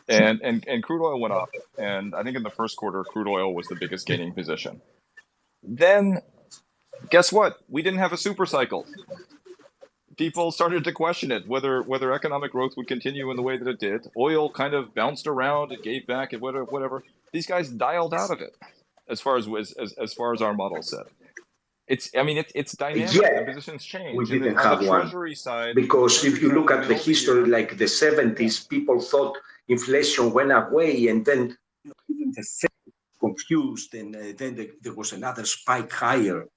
And crude oil went up, and I think in the first quarter, crude oil was the biggest gaining position. Then, guess what? We didn't have a super cycle. People started to question it, whether economic growth would continue in the way that it did. Oil kind of bounced around, it gave back, and whatever. These guys dialed out of it, as far as our model said. It's dynamic. Yeah, the positions change. we didn't on have the one. treasury side, Because if you look at the history, like the 70s, people thought inflation went away, and then even the Fed confused, and then there was another spike higher.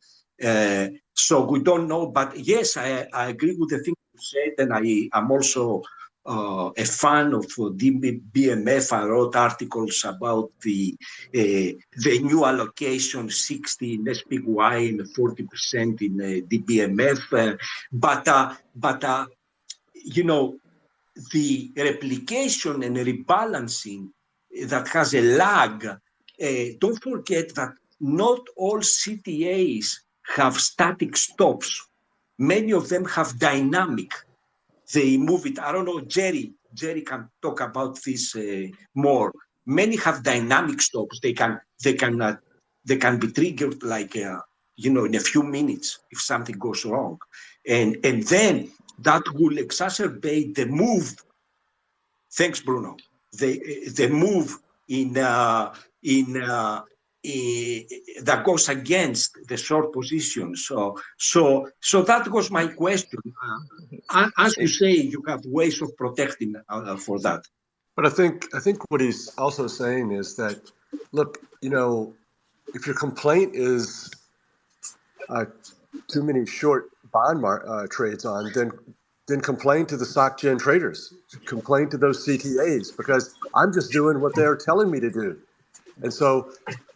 So we don't know, but yes, I agree with the thing you said, and I'm also a fan of DBMF. I wrote articles about the new allocation, 60 in SPY and 40% in DBMF. But you know, the replication and rebalancing that has a lag. Don't forget that not all CTAs have static stops. Many of them have dynamic. They move it. I don't know, Jerry can talk about this more. Many have dynamic stops. They can be triggered like in a few minutes if something goes wrong, and then that will exacerbate the move. Thanks, Bruno. The move that goes against the short position. So that was my question. As you say, you have ways of protecting for that. But I think what he's also saying is that, look, if your complaint is too many short bond trades on, then complain to the SocGen traders, complain to those CTAs, because I'm just doing what they're telling me to do. And so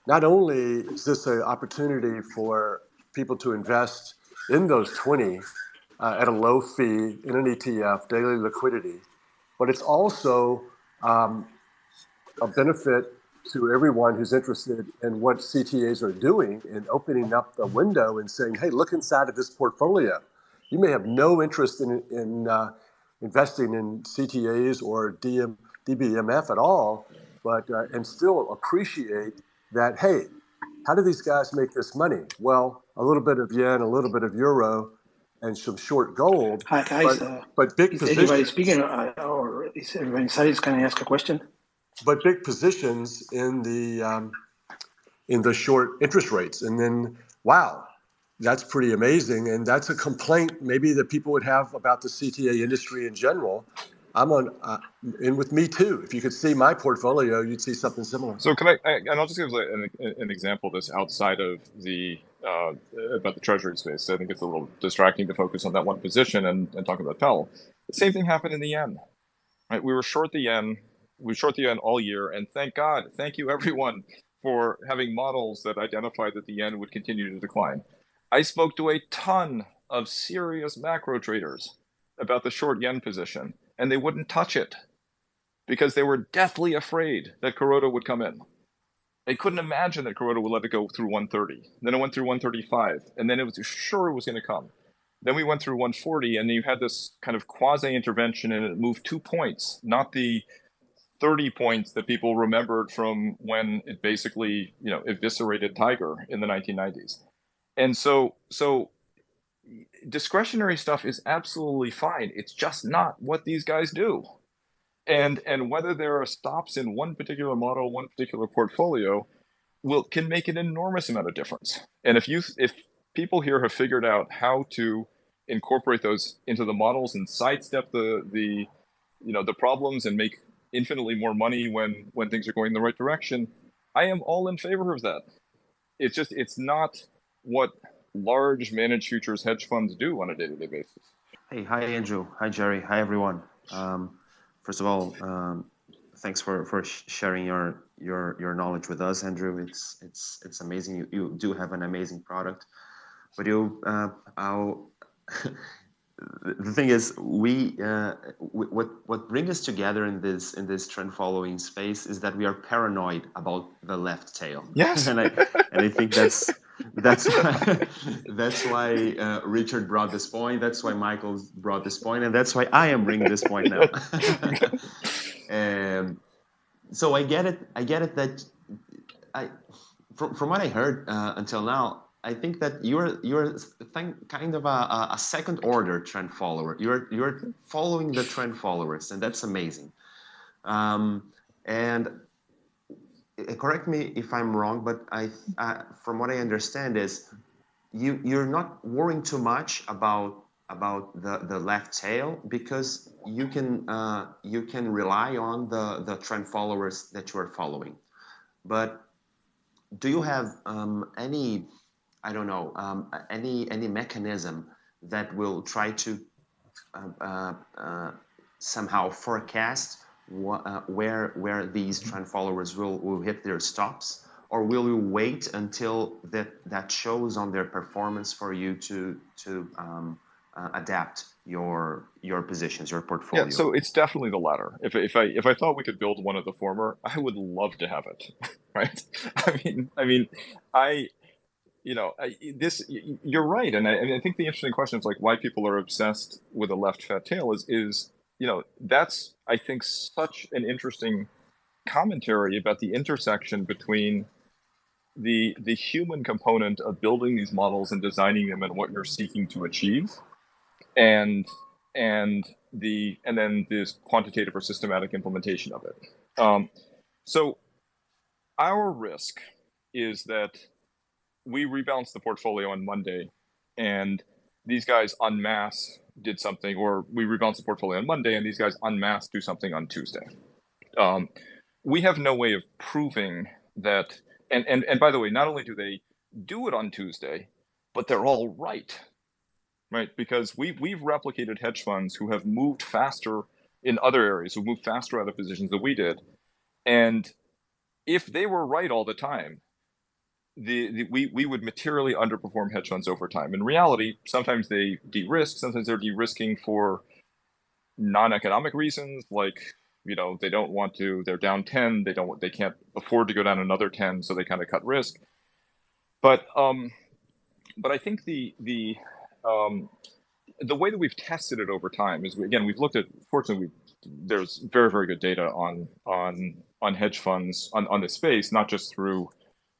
not only is this an opportunity for people to invest in those 20 at a low fee in an ETF, daily liquidity, but it's also a benefit to everyone who's interested in what CTAs are doing and opening up the window and saying, hey, look inside of this portfolio. You may have no interest in investing in CTAs or DBMF at all, but and still appreciate that, hey, how do these guys make this money? Well, a little bit of yen, a little bit of euro, and some short gold. Hi, guys. But big is positions. Anybody speaking, or is everybody in silence? Can I ask a question? But big positions in the short interest rates, and then wow, that's pretty amazing, and that's a complaint maybe that people would have about the CTA industry in general. I'm on in with me too. If you could see my portfolio, you'd see something similar. So can and I'll just give an example of this outside of the about the treasury space. I think it's a little distracting to focus on that one position and talk about Powell. The same thing happened in the yen, right? We were short the yen. We short the yen all year, and thank you everyone for having models that identified that the yen would continue to decline. I spoke to a ton of serious macro traders about the short yen position, and they wouldn't touch it because they were deathly afraid that Kuroda would come in. They couldn't imagine that Kuroda would let it go through 130. Then it went through 135, and then it was sure it was going to come. Then we went through 140, and you had this kind of quasi-intervention, and it moved 2 points, not the 30 points that people remembered from when it basically, eviscerated Tiger in the 1990s. And so discretionary stuff is absolutely fine. It's just not what these guys do. And whether there are stops in one particular model, one particular portfolio, can make an enormous amount of difference. And if people here have figured out how to incorporate those into the models and sidestep the problems and make infinitely more money when things are going in the right direction, I am all in favor of that. It's not what large managed futures hedge funds do on a day-to-day basis. Hey, hi Andrew, hi Jerry, hi everyone. First of all, thanks for sharing your knowledge with us, Andrew. It's amazing. You do have an amazing product, but the thing is, what brings us together in this trend following space is that we are paranoid about the left tail. Yes, and I think that's why Richard brought this point. That's why Michael brought this point, and that's why I am bringing this point now. So I get it. That from what I heard until now, I think that you're kind of a second order trend follower. You're following the trend followers, and that's amazing. And correct me if I'm wrong, but from what I understand is you're not worrying too much about the left tail because you can rely on the trend followers that you are following. But do you have any, I don't know, any mechanism that will try to somehow forecast where these trend followers will hit their stops, or will you wait until that shows on their performance for you to adapt your positions, your portfolio? Yeah, so it's definitely the latter. If I thought we could build one of the former, I would love to have it, right? You're right, and I think the interesting question is like why people are obsessed with a left fat tail is that's, I think, such an interesting commentary about the intersection between the human component of building these models and designing them and what you're seeking to achieve, and then this quantitative or systematic implementation of it. So our risk is that we rebalance the portfolio on Monday, and these guys en masse did something, or we rebalance the portfolio on Monday, and these guys en masse do something on Tuesday. We have no way of proving that. And by the way, not only do they do it on Tuesday, but they're all right, because we've replicated hedge funds who have moved faster in other areas, who moved faster out of positions than we did, and if they were right all the time, we would materially underperform hedge funds over time. In reality, sometimes they de-risk, sometimes they're de-risking for non-economic reasons, like they don't want to, they're down 10, they can't afford to go down another 10, so they kind of cut risk. But I think the way that we've tested it over time is, we've looked at, fortunately, there's very, very good data on hedge funds on this space, not just through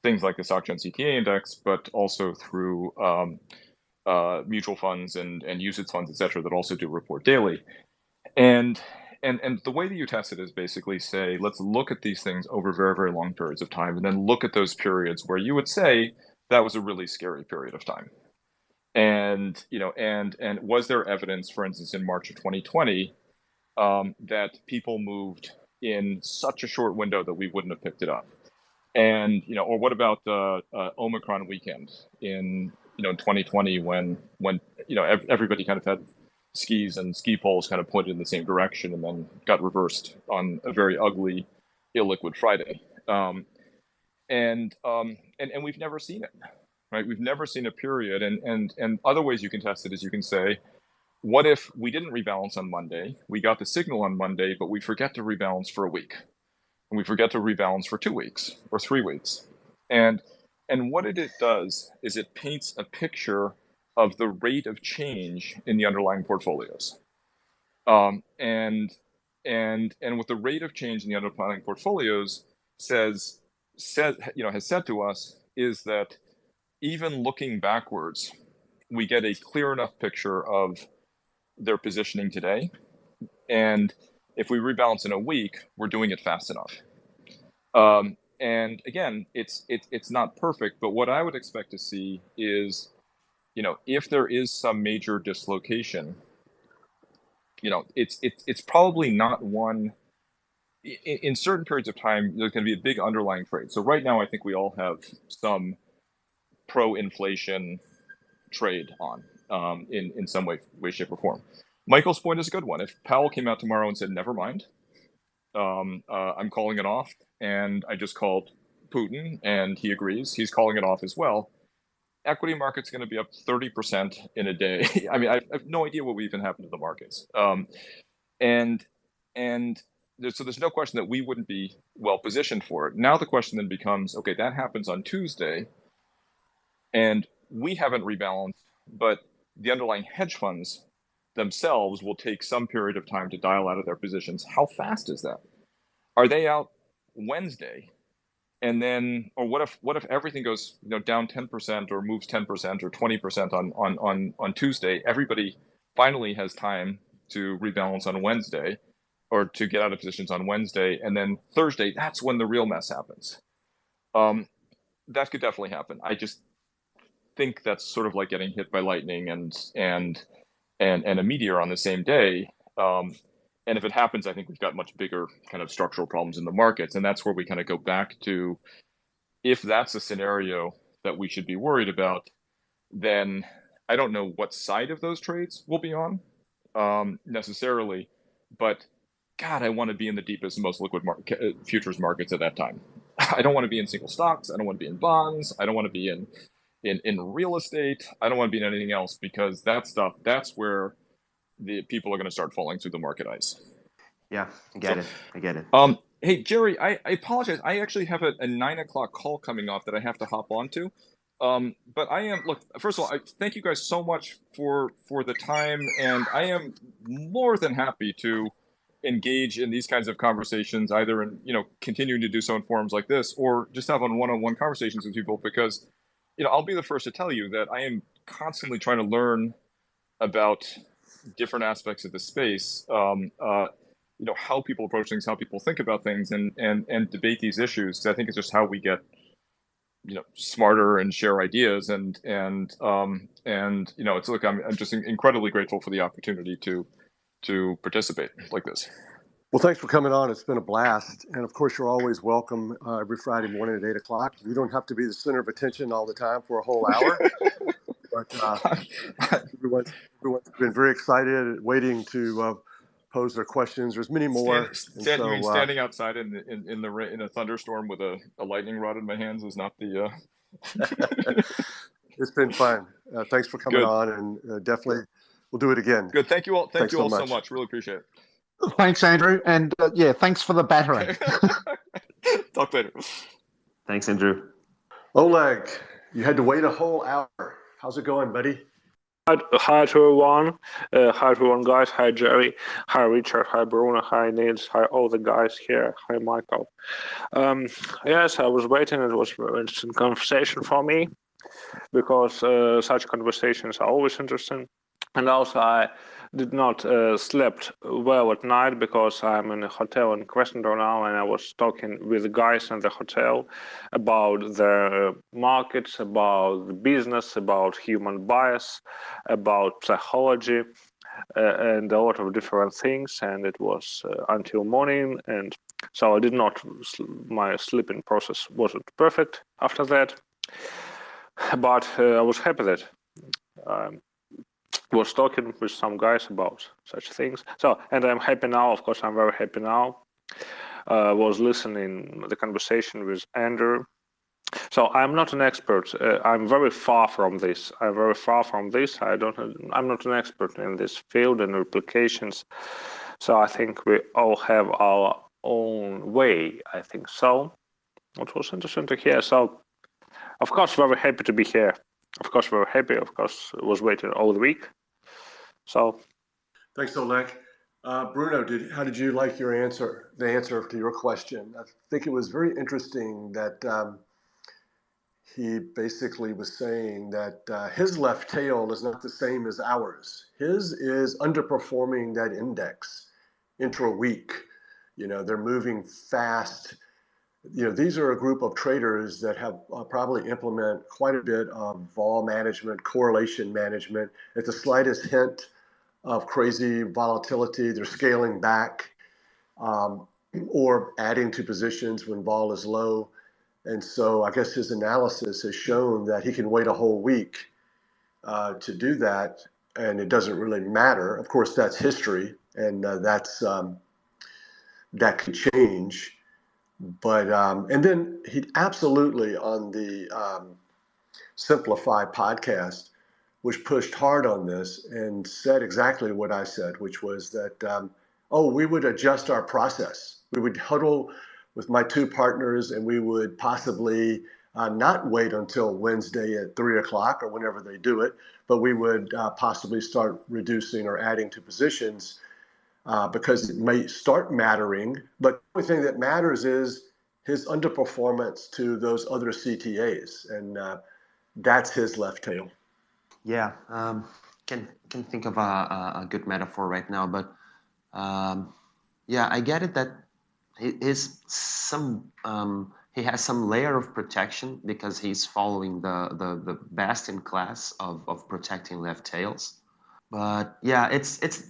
things like the SocGen CTA index, but also through mutual funds and UCITS funds, et cetera, that also do report daily. And the way that you test it is basically say, let's look at these things over very, very long periods of time, and then look at those periods where you would say that was a really scary period of time. And and was there evidence, for instance, in March of 2020, that people moved in such a short window that we wouldn't have picked it up? And or what about the Omicron weekend in 2020 when everybody kind of had skis and ski poles kind of pointed in the same direction and then got reversed on a very ugly, illiquid Friday. And we've never seen it, right? We've never seen a period. And other ways you can test it is you can say, what if we didn't rebalance on Monday? We got the signal on Monday, but we forget to rebalance for a week, and we forget to rebalance for 2 weeks or 3 weeks. And what it does is it paints a picture of the rate of change in the underlying portfolios. And what the rate of change in the underlying portfolios has said to us is that even looking backwards, we get a clear enough picture of their positioning today. And if we rebalance in a week, we're doing it fast enough. And again, it's not perfect, but what I would expect to see is, if there is some major dislocation, it's probably not one. In certain periods of time, there's going to be a big underlying trade. So right now, I think we all have some pro-inflation trade on in some way, shape, or form. Michael's point is a good one. If Powell came out tomorrow and said, "Never mind, I'm calling it off," and I just called Putin, and he agrees, he's calling it off as well, equity market's going to be up 30% in a day. I mean, I have no idea what even happened to the markets. So there's no question that we wouldn't be well positioned for it. Now the question then becomes, okay, that happens on Tuesday, and we haven't rebalanced, but the underlying hedge funds themselves will take some period of time to dial out of their positions. How fast is that? Are they out Wednesday? And then, or what if everything goes down 10% or moves 10% or 20% on Tuesday? Everybody finally has time to rebalance on Wednesday, or to get out of positions on Wednesday, and then Thursday, that's when the real mess happens. That could definitely happen. I just think that's sort of like getting hit by lightning and a meteor on the same day. And if it happens, I think we've got much bigger kind of structural problems in the markets. And that's where we kind of go back to, if that's a scenario that we should be worried about, then I don't know what side of those trades we'll be on necessarily, but God, I want to be in the deepest and most liquid futures markets at that time. I don't want to be in single stocks. I don't want to be in bonds. I don't want to be in real estate. I don't want to be in anything else, because that's where the people are going to start falling through the market ice. Yeah, I get it. Hey, Jerry, I apologize. I actually have a 9:00 call coming off that I have to hop onto. But first of all, I thank you guys so much for the time, and I am more than happy to engage in these kinds of conversations, either in, continuing to do so in forums like this, or just have one-on-one conversations with people, because, I'll be the first to tell you that I am constantly trying to learn about different aspects of the space, how people approach things, how people think about things, and debate these issues. I think it's just how we get, smarter and share ideas, and it's, look, I'm just incredibly grateful for the opportunity to participate like this. Well, thanks for coming on. It's been a blast. And of course, you're always welcome every Friday morning at 8:00. You don't have to be the center of attention all the time for a whole hour. But everyone's been very excited, waiting to pose their questions. There's many more. Standing outside in a thunderstorm with a lightning rod in my hands is not the. It's been fun. Thanks for coming Good. on, and definitely we'll do it again. Good. Thank you all. Thank you all so so much. Really appreciate it. Thanks, Andrew. And thanks for the battering. Talk later. Thanks, Andrew. Oleg, you had to wait a whole hour. How's it going, buddy? Hi to everyone, guys. Hi, Jerry. Hi, Richard. Hi, Bruno. Hi, Nils. Hi, all the guys here. Hi, Michael. Yes, I was waiting. It was a very interesting conversation for me, because such conversations are always interesting. And also, I did not slept well at night, because I'm in a hotel in Krasnodar now, and I was talking with the guys in the hotel about the markets, about the business, about human bias, about psychology, and a lot of different things. And it was until morning, and so I did not. My sleeping process wasn't perfect after that, but I was happy that. Was talking with some guys about such things. So, and I'm happy now. Of course, I'm very happy now. Was listening the conversation with Andrew. So I'm not an expert. I'm very far from this. I'm very far from this. I'm not an expert in this field and replications. So I think we all have our own way. I think so. It was interesting to hear. So, of course, very happy to be here. Of course, very happy. Of course, was waiting all the week. So, thanks, Oleg. Bruno, how did you like your answer? The answer to your question. I think it was very interesting that he basically was saying that his left tail is not the same as ours. His is underperforming that index intra-week. They're moving fast. These are a group of traders that have probably implement quite a bit of vol management, correlation management. At the slightest hint of crazy volatility, they're scaling back or adding to positions when vol is low. And so I guess his analysis has shown that he can wait a whole week to do that, and it doesn't really matter. Of course, that's history, and that can change. But and then he absolutely on the Simplify podcast was pushed hard on this and said exactly what I said, which was that we would adjust our process. We would huddle with my two partners, and we would possibly not wait until Wednesday at 3 o'clock or whenever they do it, but we would possibly start reducing or adding to positions because it may start mattering. But the only thing that matters is his underperformance to those other CTAs, and that's his left tail. Yeah, can think of a good metaphor right now, but yeah, I get it that he has some layer of protection because he's following the best in class of protecting left tails. But yeah, it's the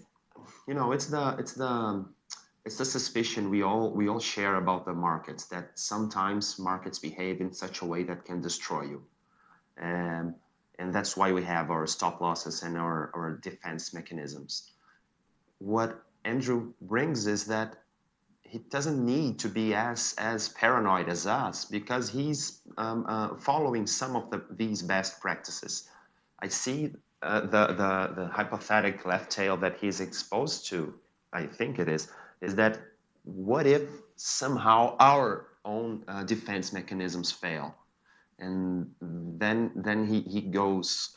suspicion we all share about the markets, that sometimes markets behave in such a way that can destroy you. And that's why we have our stop losses and our defense mechanisms. What Andrew brings is that he doesn't need to be as paranoid as us because he's following some of these best practices. I see the hypothetical left tail that he's exposed to, I think it is that what if somehow our own defense mechanisms fail? And then he goes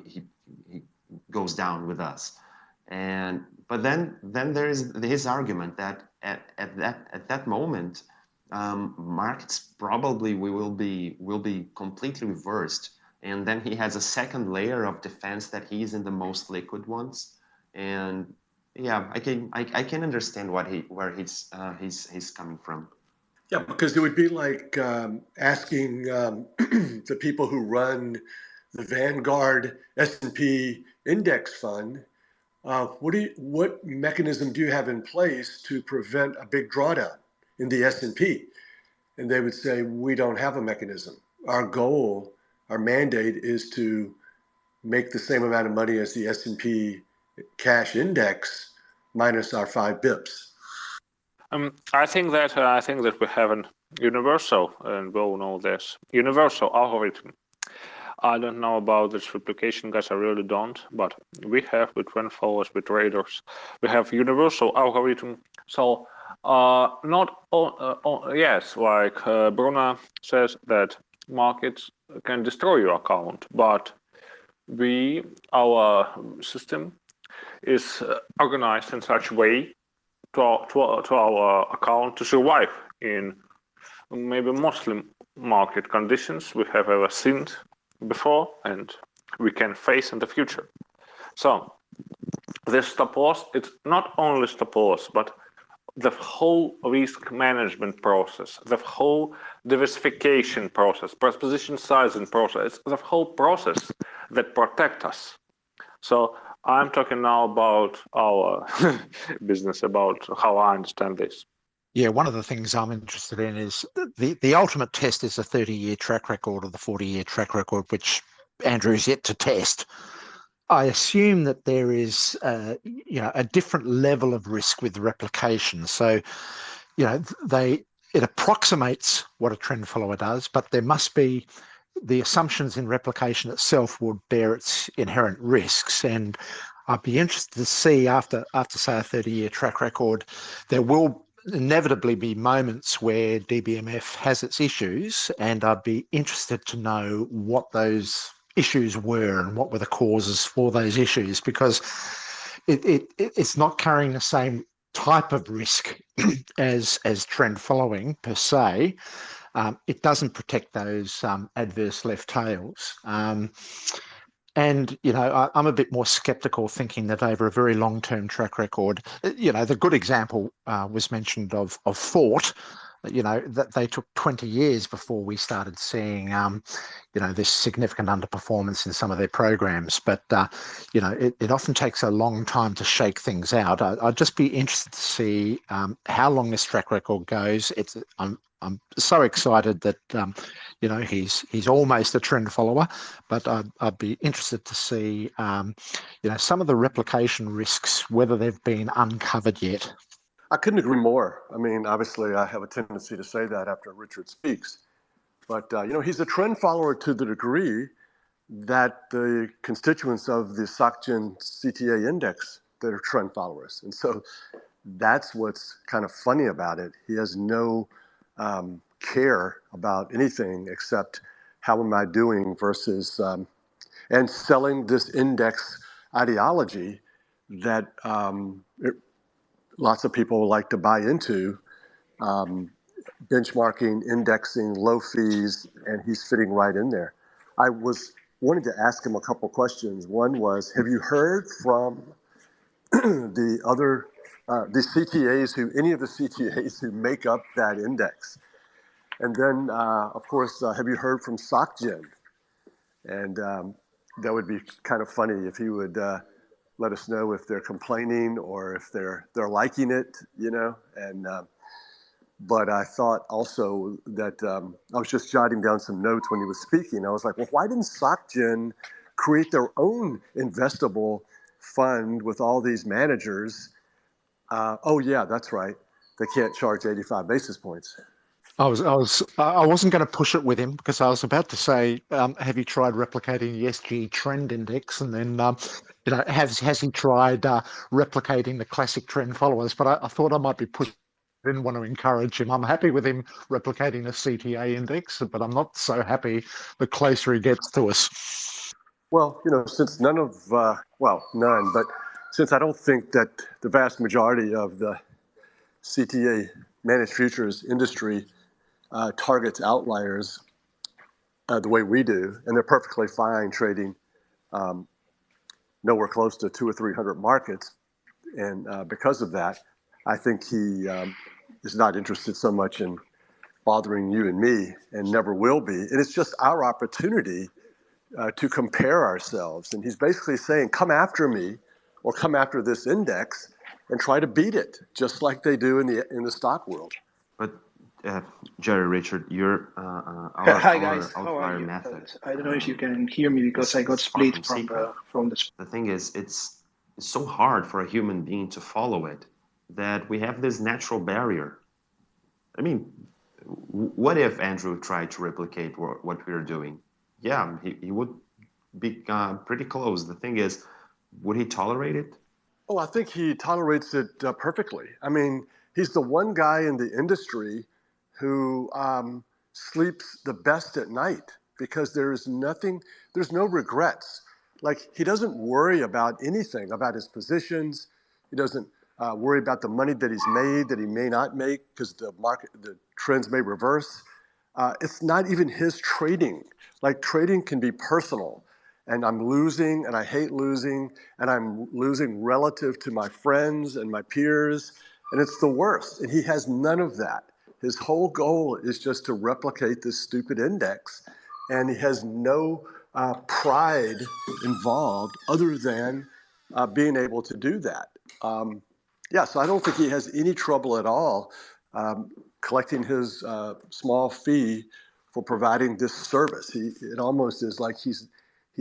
he goes down with us, but then there is his argument that at that moment markets probably will be completely reversed, and then he has a second layer of defense that he's in the most liquid ones. And yeah, I can understand where he's coming from. Yeah, because it would be like asking the people who run the Vanguard S&P index fund, what mechanism do you have in place to prevent a big drawdown in the S&P? And they would say, we don't have a mechanism. Our goal, our mandate is to make the same amount of money as the S&P cash index minus our 5 bips. I think that we have a universal, and we all know this, universal algorithm. I don't know about this replication, guys. I really don't. But we have with trend followers, with traders, we have universal algorithm. So not all, yes, like Bruno says that markets can destroy your account, but our system is organized in such a way to our account to survive in maybe mostly market conditions we have ever seen before and we can face in the future. So this stop loss, it's not only stop loss, but the whole risk management process, the whole diversification process, position sizing process, the whole process that protect us. So I'm talking now about our business, about how I understand this. Yeah, one of the things I'm interested in is the ultimate test is a 30-year track record or the 40-year track record, which Andrew is yet to test. I assume that there is a different level of risk with replication. So, it approximates what a trend follower does, but there must be the assumptions in replication itself would bear its inherent risks. And I'd be interested to see after say a 30-year track record, there will inevitably be moments where DBMF has its issues, and I'd be interested to know what those issues were and what were the causes for those issues, because it's not carrying the same type of risk as trend following per se. It doesn't protect those adverse left tails. And, I'm a bit more skeptical, thinking that over a very long-term track record, the good example was mentioned of Fort, that they took 20 years before we started seeing, this significant underperformance in some of their programs. But, it often takes a long time to shake things out. I'd just be interested to see how long this track record goes. I'm so excited that, he's almost a trend follower, but I'd be interested to see, some of the replication risks, whether they've been uncovered yet. I couldn't agree more. I mean, obviously, I have a tendency to say that after Richard speaks, but he's a trend follower to the degree that the constituents of the SocGen CTA index that are trend followers, and so that's what's kind of funny about it. He has no care about anything except how am I doing versus and selling this index ideology that lots of people like to buy into, benchmarking, indexing, low fees, and he's fitting right in there. I wanted to ask him a couple questions. One was, have you heard from the other the CTAs any of the CTAs who make up that index? And then, of course, have you heard from SocGen? And that would be kind of funny if he would let us know if they're complaining or if they're liking it, And but I thought also that I was just jotting down some notes when he was speaking. I was like, well, why didn't SocGen create their own investable fund with all these managers? Oh yeah, that's right. They can't charge 85 basis points. I wasn't going to push it with him, because I was about to say, have you tried replicating the SG trend index? And then, has he tried replicating the classic trend followers? But I thought I might be pushing. I didn't want to encourage him. I'm happy with him replicating the CTA index, but I'm not so happy the closer he gets to us. Well, since none, but since I don't think that the vast majority of the CTA managed futures industry targets outliers the way we do, and they're perfectly fine trading nowhere close to 200 or 300 markets. And because of that, I think he is not interested so much in bothering you and me, and never will be. And it's just our opportunity to compare ourselves. And he's basically saying, come after me or come after this index and try to beat it, just like they do in the stock world. But Jerry, Richard, your Hi guys, how are outlier you? method. I don't know if you can hear me because I got split from the. The thing is, it's so hard for a human being to follow it that we have this natural barrier. I mean, what if Andrew tried to replicate what we are doing? Yeah, he would be pretty close. The thing is, would he tolerate it? Oh, I think he tolerates it perfectly. I mean, he's the one guy in the industry who sleeps the best at night because there's no regrets. Like, he doesn't worry about anything, about his positions. He doesn't worry about the money that he's made, that he may not make, because the trends may reverse. It's not even his trading. Like, trading can be personal, and I'm losing, and I hate losing, and I'm losing relative to my friends and my peers, and it's the worst. And he has none of that. His whole goal is just to replicate this stupid index, and he has no pride involved other than being able to do that. So I don't think he has any trouble at all collecting his small fee for providing this service. It almost is like he's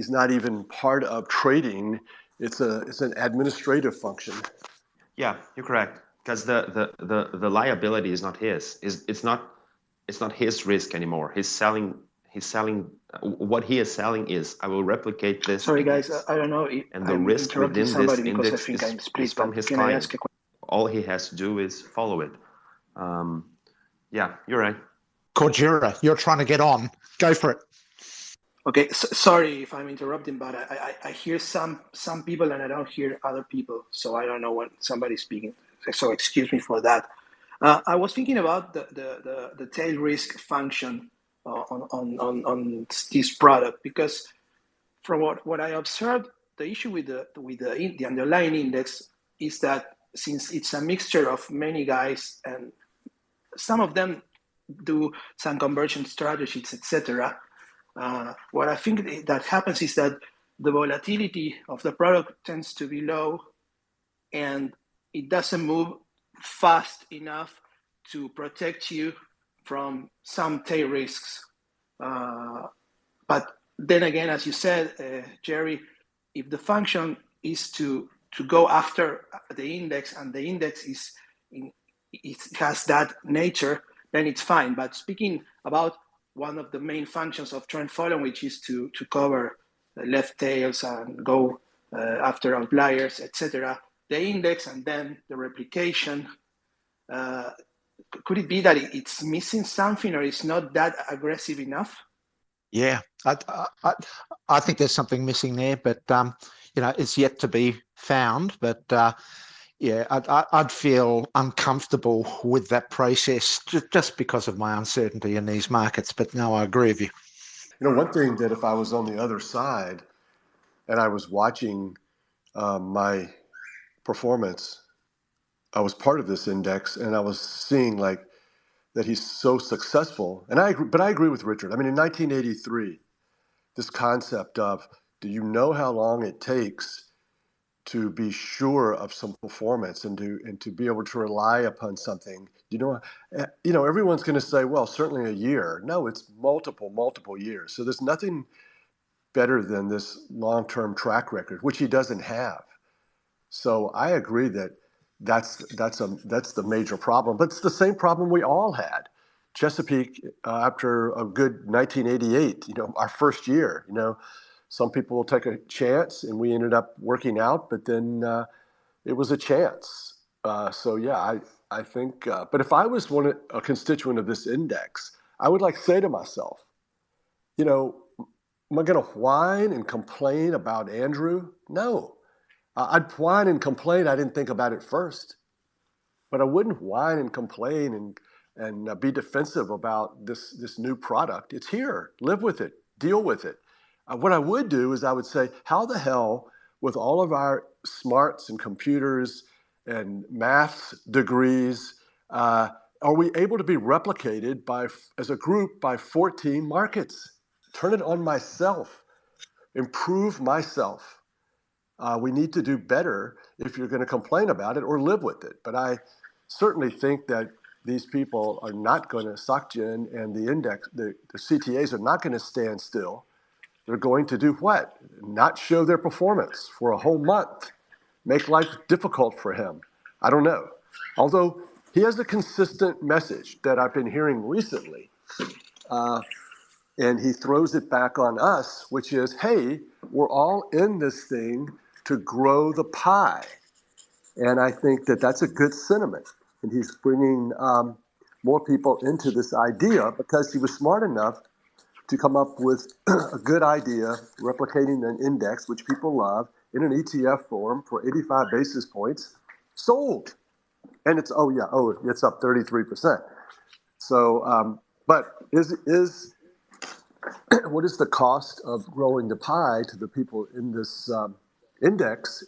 not even part of trading. It's an administrative function. Yeah, you're correct. because the liability is not his. It's not his risk anymore. He's selling what he is selling is, I will replicate this Sorry, guys, index, I don't know if and the I'm risk interrupting within this somebody because I index think I'm is split, from but his can I ask client. a question? All he has to do is follow it. Yeah, you're right. Cordura, you're trying to get on. Go for it. Okay, sorry if I'm interrupting, but I hear some people and I don't hear other people, so I don't know when somebody's speaking. So excuse me for that. I was thinking about the tail risk function on this product, because from what I observed, the issue with the underlying index is that since it's a mixture of many guys and some of them do some conversion strategies, etc. What I think that happens is that the volatility of the product tends to be low, and it doesn't move fast enough to protect you from some tail risks. But then again, as you said, Jerry, if the function is to go after the index and the index it has that nature, then it's fine. But speaking about one of the main functions of trend following, which is to cover left tails and go after outliers, etc., the index and then the replication, could it be that it's missing something or it's not that aggressive enough? Yeah, I think there's something missing there, but it's yet to be found. But yeah, I'd feel uncomfortable with that process just because of my uncertainty in these markets. But no, I agree with you. One thing that if I was on the other side and I was watching my performance, I was part of this index, and I was seeing like that he's so successful. And I agree with Richard. I mean, in 1983, this concept of, do you know how long it takes to be sure of some performance and to be able to rely upon something? Everyone's going to say, well, certainly a year. No, it's multiple years. So there's nothing better than this long-term track record, which he doesn't have. So I agree that that's the major problem. But it's the same problem we all had. Chesapeake, after a good 1988, our first year, some people will take a chance, and we ended up working out, but then it was a chance. So yeah, I think. But if I was a constituent of this index, I would say to myself, am I going to whine and complain about Andrew? No. I'd whine and complain I didn't think about it first, but I wouldn't whine and complain and be defensive about this new product. It's here. Live with it. Deal with it. What I would do is I would say, how the hell, with all of our smarts and computers and math degrees, are we able to be replicated as a group by 14 markets? Turn it on myself. Improve myself. We need to do better if you're going to complain about it or live with it. But I certainly think that these people are not going to, SocGen and the index, the CTAs are not going to stand still. They're going to do what? Not show their performance for a whole month. Make life difficult for him. I don't know. Although he has a consistent message that I've been hearing recently. And he throws it back on us, which is, hey, we're all in this thing to grow the pie. And I think that that's a good sentiment. And he's bringing more people into this idea because he was smart enough to come up with a good idea, replicating an index, which people love, in an ETF form for 85 basis points, sold. And it's up 33%. So, but what is the cost of growing the pie to the people in this index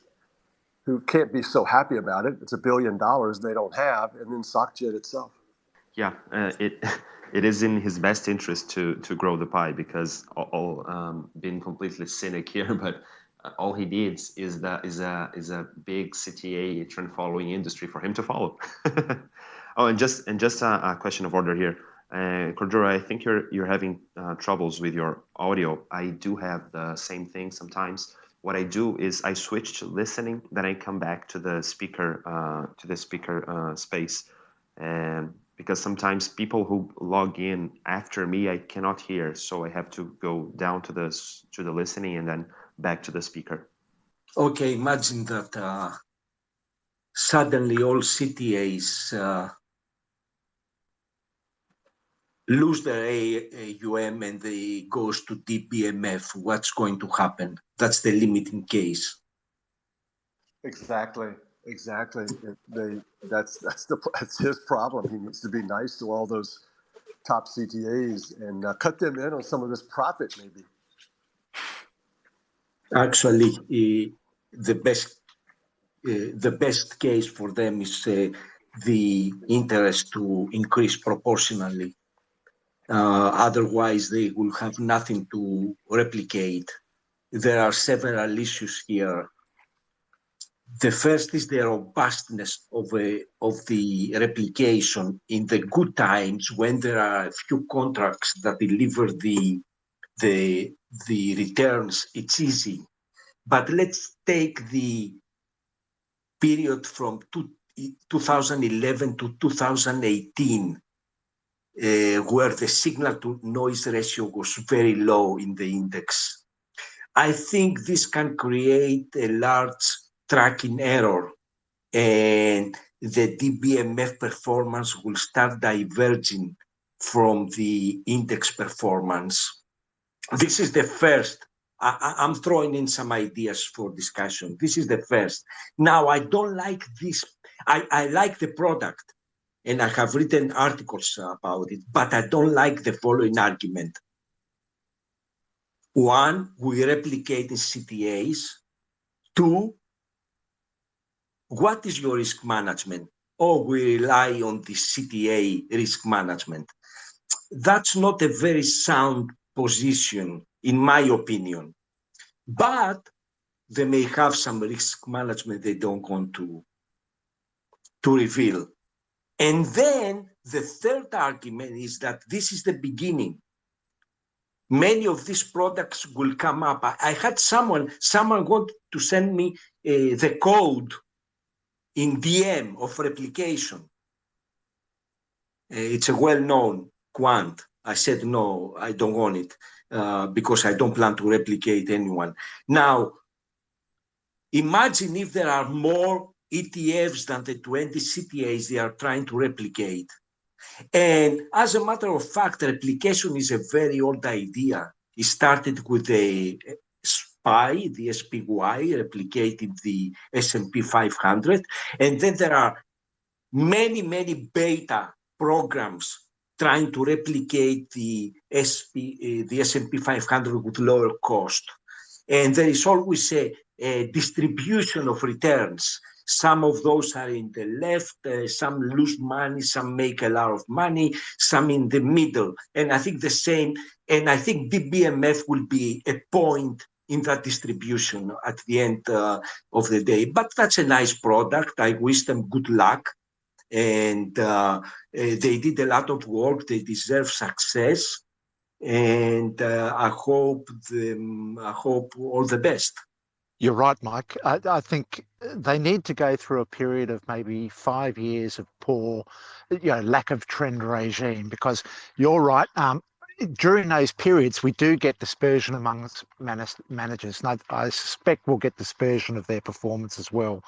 who can't be so happy about it? It's $1 billion they don't have, and then SocGen itself. Yeah, it is in his best interest to grow the pie, because being completely cynic here, but all he needs is a big CTA trend following industry for him to follow. Oh, and just a question of order here. Cordura, I think you're having troubles with your audio. I do have the same thing sometimes. What I do is I switch to listening, then I come back to the speaker space, and because sometimes people who log in after me I cannot hear, so I have to go down to the listening and then back to the speaker. Okay, imagine that suddenly all CTAs lose their AUM and they goes to DBMF. What's going to happen? That's the limiting case. Exactly. That's his problem. He needs to be nice to all those top CTAs and cut them in on some of this profit, maybe. Actually, the best case for them is the interest to increase proportionally. Otherwise, they will have nothing to replicate. There are several issues here. The first is the robustness of the replication in the good times when there are a few contracts that deliver the returns. It's easy. But let's take the period from 2011 to 2018, where the signal to noise ratio was very low in the index. I think this can create a large tracking error, and the DBMF performance will start diverging from the index performance. This is the first. I'm throwing in some ideas for discussion. This is the first. Now, I don't like this. I like the product, and I have written articles about it, but I don't like the following argument. One, we replicate in CTAs. Two, what is your risk management? Oh, we rely on the CTA risk management. That's not a very sound position, in my opinion. But they may have some risk management they don't want to reveal. And then the third argument is that this is the beginning. Many of these products will come up. I had someone wanted to send me the code in DM of replication. It's a well-known quant. I said, no, I don't want it because I don't plan to replicate anyone. Now, imagine if there are more ETFs than the 20 CTAs they are trying to replicate. And as a matter of fact, replication is a very old idea. It started with the SPY, the SPY, replicated the S&P 500. And then there are many beta programs trying to replicate the S&P 500 with lower cost. And there is always a distribution of returns. Some of those are in the left, some lose money, some make a lot of money, some in the middle. And I think the same, and I think DBMF will be a point in that distribution at the end of the day. But that's a nice product. I wish them good luck. And they did a lot of work. They deserve success. And I hope all the best. You're right, Mike. I think they need to go through a period of maybe 5 years of poor, lack of trend regime, because you're right. During those periods, we do get dispersion amongst managers, and I suspect we'll get dispersion of their performance as well.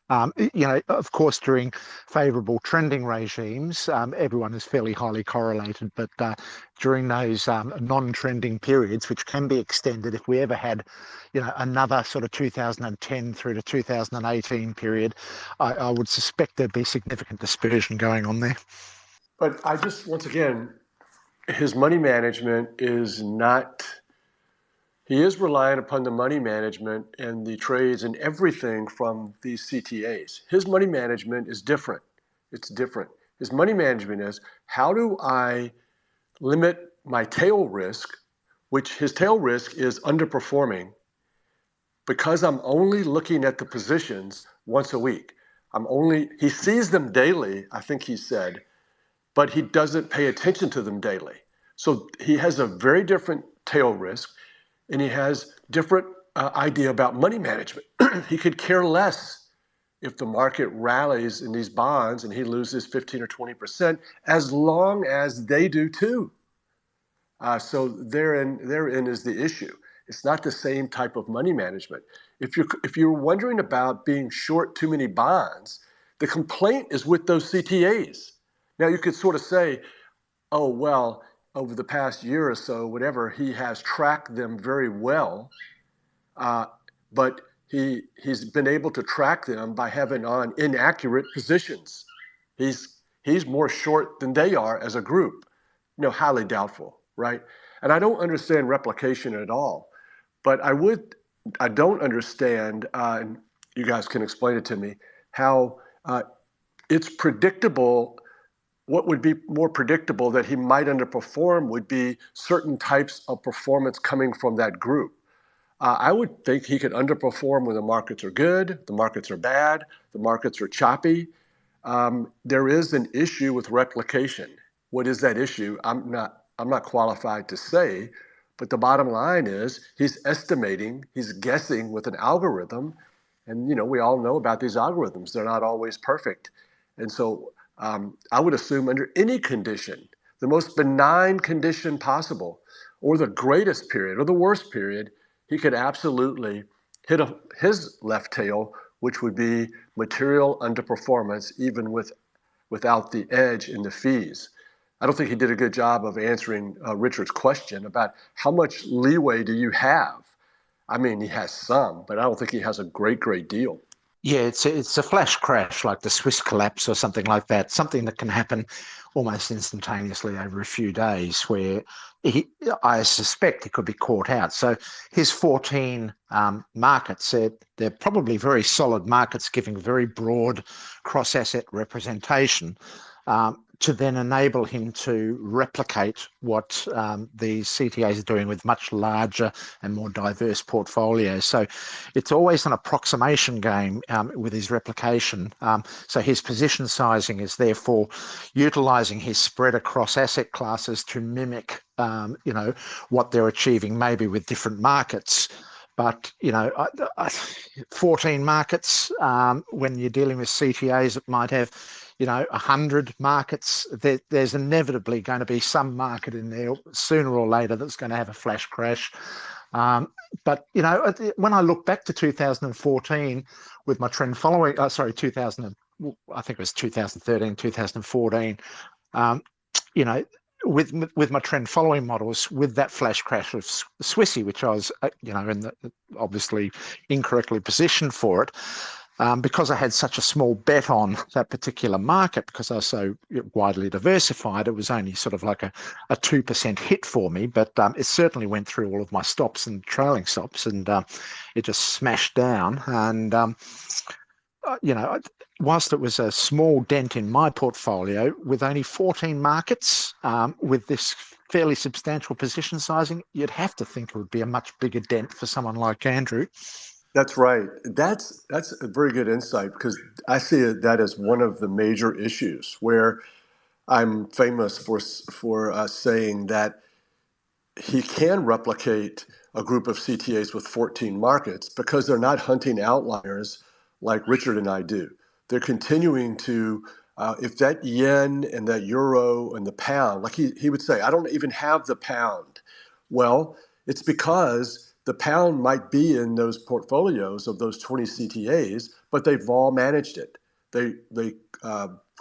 Of course, during favourable trending regimes, everyone is fairly highly correlated, but during those non-trending periods, which can be extended, if we ever had, another sort of 2010 through to 2018 period, I would suspect there'd be significant dispersion going on there. But I just, once again, his money management is not... He is relying upon the money management and the trades and everything from these CTAs. His money management is different. It's different. His money management is, how do I limit my tail risk, which his tail risk is underperforming, because I'm only looking at the positions once a week. He sees them daily, I think he said, but he doesn't pay attention to them daily. So he has a very different tail risk, and he has different idea about money management. He could care less if the market rallies in these bonds and he loses 15 or 20%, as long as they do too. So therein is the issue. It's not the same type of money management. If you're wondering about being short too many bonds, the complaint is with those CTAs. Now you could sort of say, oh well, over the past year or so, whatever, he has tracked them very well, but he's been able to track them by having on inaccurate positions. He's more short than they are as a group. Highly doubtful, right? And I don't understand replication at all. But I don't understand, and you guys can explain it to me, how it's predictable. What would be more predictable that he might underperform would be certain types of performance coming from that group. I would think he could underperform when the markets are good, the markets are bad, the markets are choppy. There is an issue with replication. What is that issue? I'm not qualified to say, but the bottom line is he's estimating, he's guessing with an algorithm, and we all know about these algorithms. They're not always perfect, and so I would assume under any condition, the most benign condition possible, or the greatest period, or the worst period, he could absolutely hit his left tail, which would be material underperformance, even without the edge in the fees. I don't think he did a good job of answering Richard's question about how much leeway do you have. I mean, he has some, but I don't think he has a great deal. Yeah, it's a flash crash like the Swiss collapse or something like that, something that can happen almost instantaneously over a few days, where I suspect he could be caught out. So his 14 markets, they're probably very solid markets, giving very broad cross-asset representation, to then enable him to replicate what these CTAs are doing with much larger and more diverse portfolios. So it's always an approximation game with his replication. So his position sizing is therefore utilizing his spread across asset classes to mimic what they're achieving maybe with different markets. But 14 markets, when you're dealing with CTAs that might have 100 markets, there's inevitably going to be some market in there sooner or later that's going to have a flash crash. But when I look back to 2014 with my trend following, I think it was 2013, 2014, with my trend following models, with that flash crash of Swissy, which I was, obviously incorrectly positioned for it, because I had such a small bet on that particular market, because I was so widely diversified, it was only sort of like a 2% hit for me, but it certainly went through all of my stops and trailing stops, and it just smashed down. And whilst it was a small dent in my portfolio, with only 14 markets, with this fairly substantial position sizing, you'd have to think it would be a much bigger dent for someone like Andrew. That's right. That's a very good insight, because I see that as one of the major issues where I'm famous for saying that he can replicate a group of CTAs with 14 markets because they're not hunting outliers like Richard and I do. They're continuing to, if that yen and that euro and the pound, like he would say, I don't even have the pound. Well, it's because the pound might be in those portfolios of those 20 CTAs, but they've all managed it. They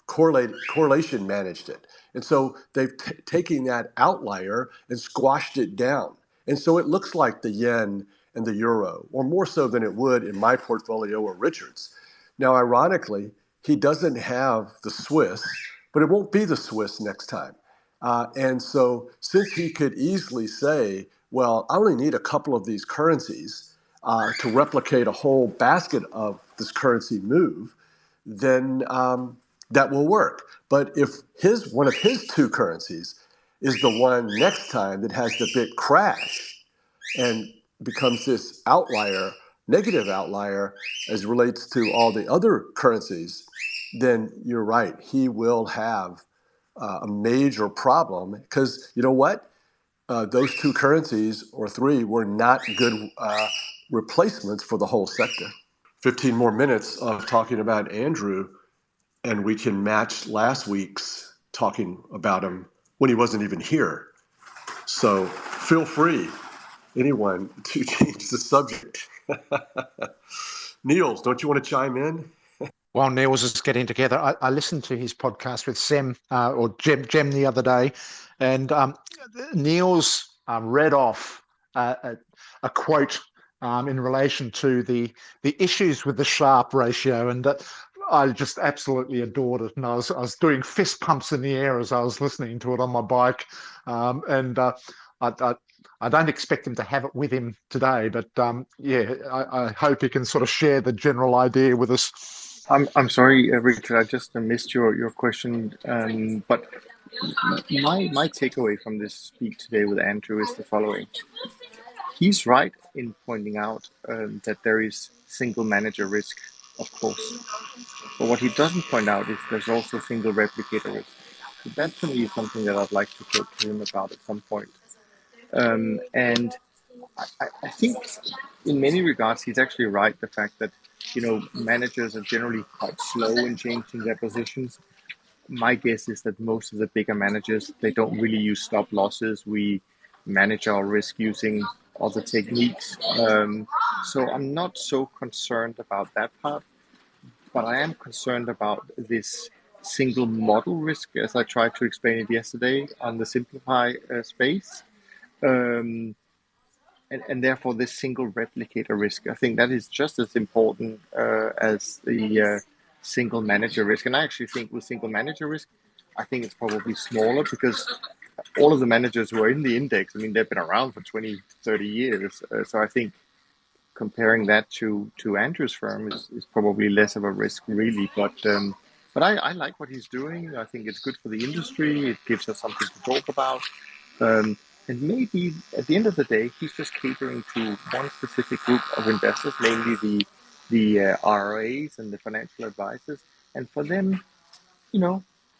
correlation managed it. And so they've taken that outlier and squashed it down. And so it looks like the yen and the euro, or more so than it would in my portfolio or Richard's. Now, ironically, he doesn't have the Swiss, but it won't be the Swiss next time. And so since he could easily say, well, I only need a couple of these currencies to replicate a whole basket of this currency move, then that will work. But if one of his two currencies is the one next time that has the big crash and becomes this outlier, negative outlier, as relates to all the other currencies, then you're right. He will have a major problem because you know what? Those two currencies or three were not good replacements for the whole sector. 15 more minutes of talking about Andrew, and we can match last week's talking about him when he wasn't even here. So feel free, anyone, to change the subject. Niels, don't you want to chime in? While Niels is getting together, I listened to his podcast with Jem the other day, and Niels read off a quote in relation to the issues with the Sharpe ratio, and I just absolutely adored it. And I was doing fist pumps in the air as I was listening to it on my bike, and I don't expect him to have it with him today, but yeah, I hope he can sort of share the general idea with us. I'm sorry, Richard. I just missed your question. But my takeaway from this speak today with Andrew is the following. He's right in pointing out that there is single manager risk, of course. But what he doesn't point out is there's also single replicator risk. So that to me is something that I'd like to talk to him about at some point. And I think in many regards, he's actually right. The fact that, managers are generally quite slow in changing their positions. My guess is that most of the bigger managers, they don't really use stop losses. We manage our risk using other techniques. So I'm not so concerned about that part, but I am concerned about this single model risk, as I tried to explain it yesterday on the Simplify space. And therefore, this single replicator risk, I think that is just as important as the single manager risk. And I actually think with single manager risk, I think it's probably smaller because all of the managers who are in the index, I mean, they've been around for 20, 30 years. So I think comparing that to Andrew's firm is probably less of a risk, really. But I like what he's doing. I think it's good for the industry. It gives us something to talk about. And maybe at the end of the day, he's just catering to one specific group of investors, mainly the RAs and the financial advisors. And for them,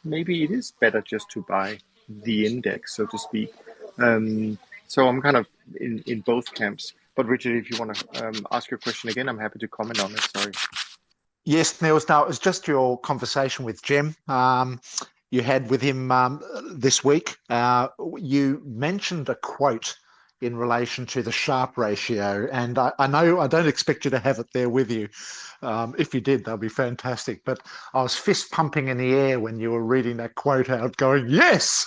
maybe it is better just to buy the index, so to speak. So I'm kind of in both camps. But Richard, if you want to ask your question again, I'm happy to comment on it. Sorry. Yes, Niels. Now, it was just your conversation with Jem you had with him this week. You mentioned a quote in relation to the Sharpe ratio, and I know I don't expect you to have it there with you. If you did, that'd be fantastic. But I was fist pumping in the air when you were reading that quote out, going, yes!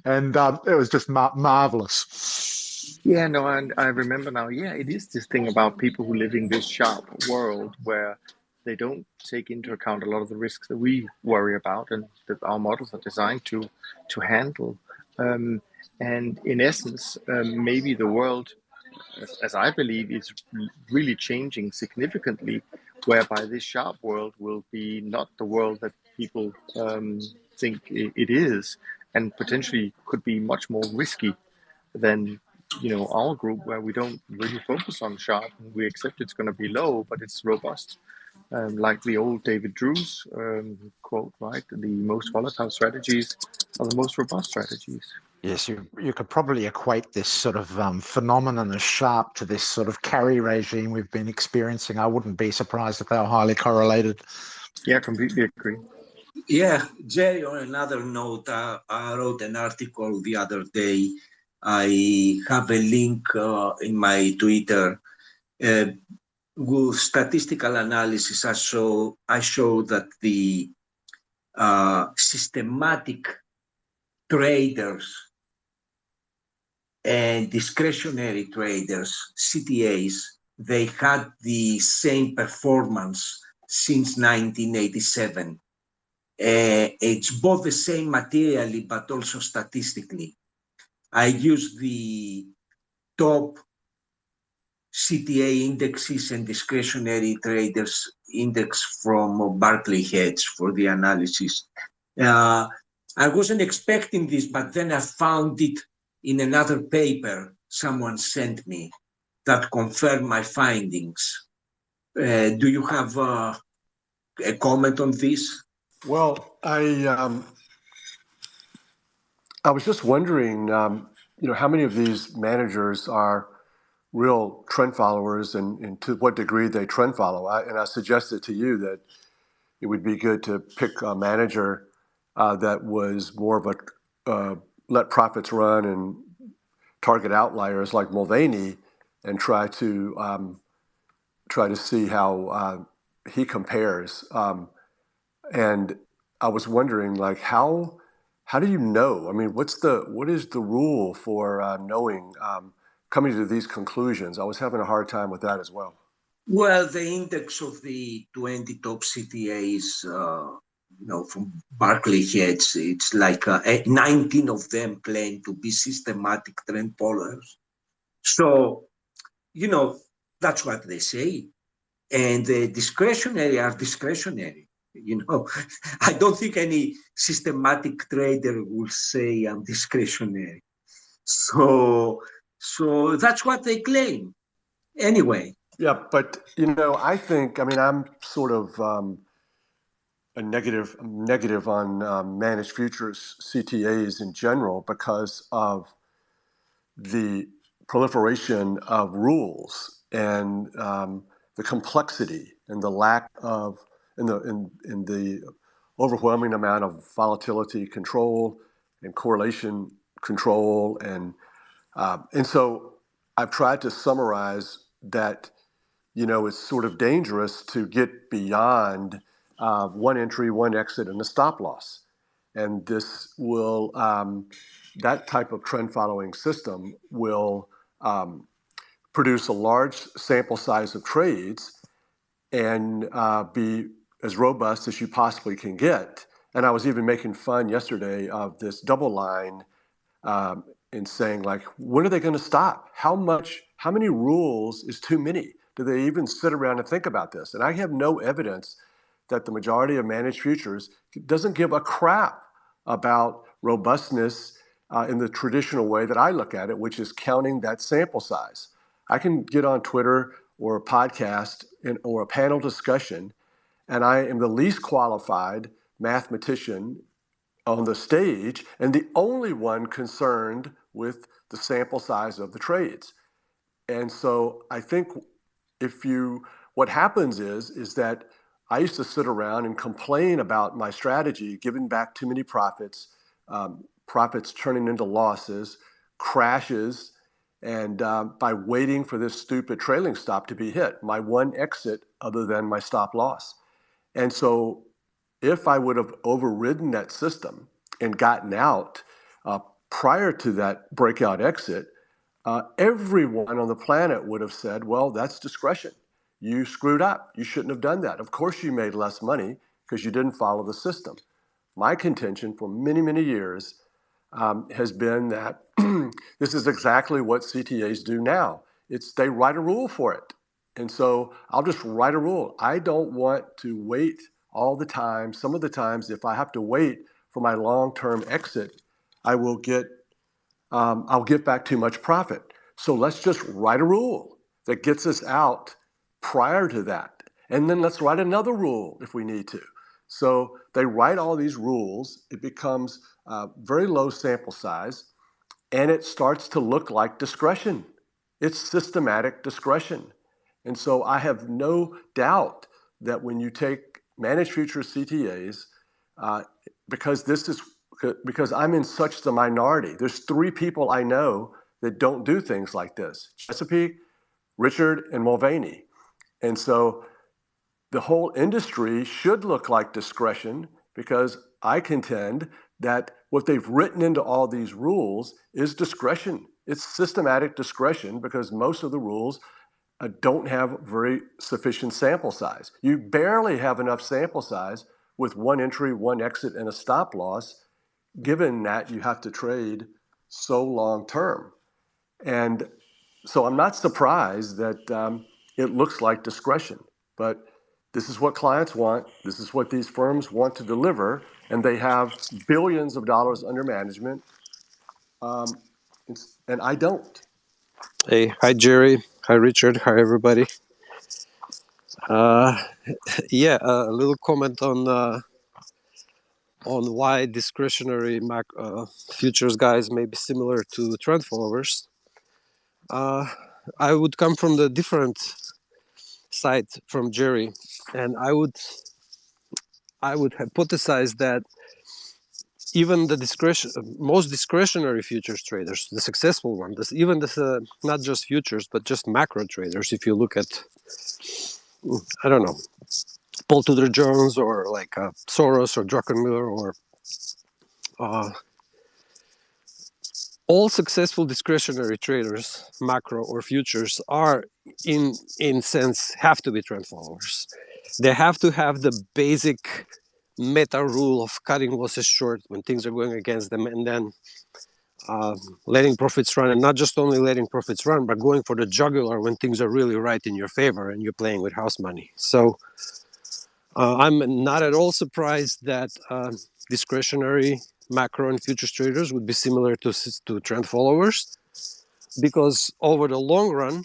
And it was just marvelous. Yeah, no, and I remember now. Yeah, it is this thing about people who live in this sharp world where they don't take into account a lot of the risks that we worry about and that our models are designed to handle. And in essence, maybe the world, as I believe, is really changing significantly, whereby this sharp world will be not the world that people think it is, and potentially could be much more risky than our group, where we don't really focus on Sharpe. We accept it's going to be low, but it's robust. Like the old David Drew's quote, right? The most volatile strategies are the most robust strategies. Yes, you could probably equate this sort of phenomenon as Sharpe to this sort of carry regime we've been experiencing. I wouldn't be surprised if they were highly correlated. Yeah, completely agree. Yeah, Jerry, on another note, I wrote an article the other day. I have a link in my Twitter with statistical analysis. I show that the systematic traders and discretionary traders, CTAs, they had the same performance since 1987. It's both the same materially, but also statistically. I use the top CTA indexes and discretionary traders index from Barclay Hedge for the analysis. I wasn't expecting this, but then I found it in another paper someone sent me that confirmed my findings. Do you have a comment on this? Well, I I was just wondering, how many of these managers are real trend followers, and to what degree they trend follow. And I suggested to you that it would be good to pick a manager that was more of a let profits run and target outliers like Mulvaney, and try to see how he compares. And I was wondering, like, how do you know? I mean, what is the rule for knowing, coming to these conclusions? I was having a hard time with that as well. Well, the index of the 20 top CTAs, from Barclay Heads, it's like 19 of them claim to be systematic trend followers. So, that's what they say. And the discretionary are discretionary. I don't think any systematic trader will say I'm discretionary. So that's what they claim. Anyway. Yeah, but I mean, I'm sort of I'm negative on managed futures CTAs in general because of the proliferation of rules and the complexity and the lack of in the overwhelming amount of volatility control and correlation control and so I've tried to summarize that it's sort of dangerous to get beyond one entry, one exit, and a stop loss. And that type of trend following system will produce a large sample size of trades and be as robust as you possibly can get. And I was even making fun yesterday of this double line in saying, like, when are they going to stop? How many rules is too many? Do they even sit around and think about this? And I have no evidence that the majority of managed futures doesn't give a crap about robustness in the traditional way that I look at it, which is counting that sample size. I can get on Twitter or a podcast or a panel discussion, and I am the least qualified mathematician on the stage and the only one concerned with the sample size of the trades. And so I think what happens is that I used to sit around and complain about my strategy, giving back too many profits, profits turning into losses, crashes, and by waiting for this stupid trailing stop to be hit, my one exit other than my stop loss. And so if I would have overridden that system and gotten out prior to that breakout exit, everyone on the planet would have said, well, that's discretion. You screwed up. You shouldn't have done that. Of course you made less money because you didn't follow the system. My contention for many, many years has been that this is exactly what CTAs do now. They write a rule for it. And so I'll just write a rule. I don't want to wait all the time. Some of the times, if I have to wait for my long-term exit, I'll give back too much profit. So let's just write a rule that gets us out prior to that. And then let's write another rule if we need to. So they write all these rules. It becomes very low sample size, and it starts to look like discretion. It's systematic discretion. And so I have no doubt that when you take managed futures CTAs, because I'm in such the minority, there's 3 people I know that don't do things like this: Chesapeake, Richard, and Mulvaney. And so the whole industry should look like discretion, because I contend that what they've written into all these rules is discretion. It's systematic discretion because most of the rules don't have very sufficient sample size. You barely have enough sample size with one entry, one exit, and a stop loss, given that you have to trade so long term. And so I'm not surprised that it looks like discretion, but this is what clients want. This is what these firms want to deliver, and they have billions of dollars under management, and I don't. Hey, hi Jerry, hi Richard, hi everybody. Yeah, a little comment on on why discretionary futures guys may be similar to trend followers, I would come from the different side from Jerry, and I would hypothesize that even the most discretionary futures traders, the successful ones, even not just futures but just macro traders, if you look at, I don't know, Paul Tudor Jones or like Soros or Druckenmiller or all successful discretionary traders, macro or futures, are in sense have to be trend followers. They have to have the basic meta rule of cutting losses short when things are going against them, and then letting profits run, and not just only letting profits run, but going for the jugular when things are really right in your favor and you're playing with house money. So I'm not at all surprised that discretionary macro and futures traders would be similar to trend followers, because over the long run,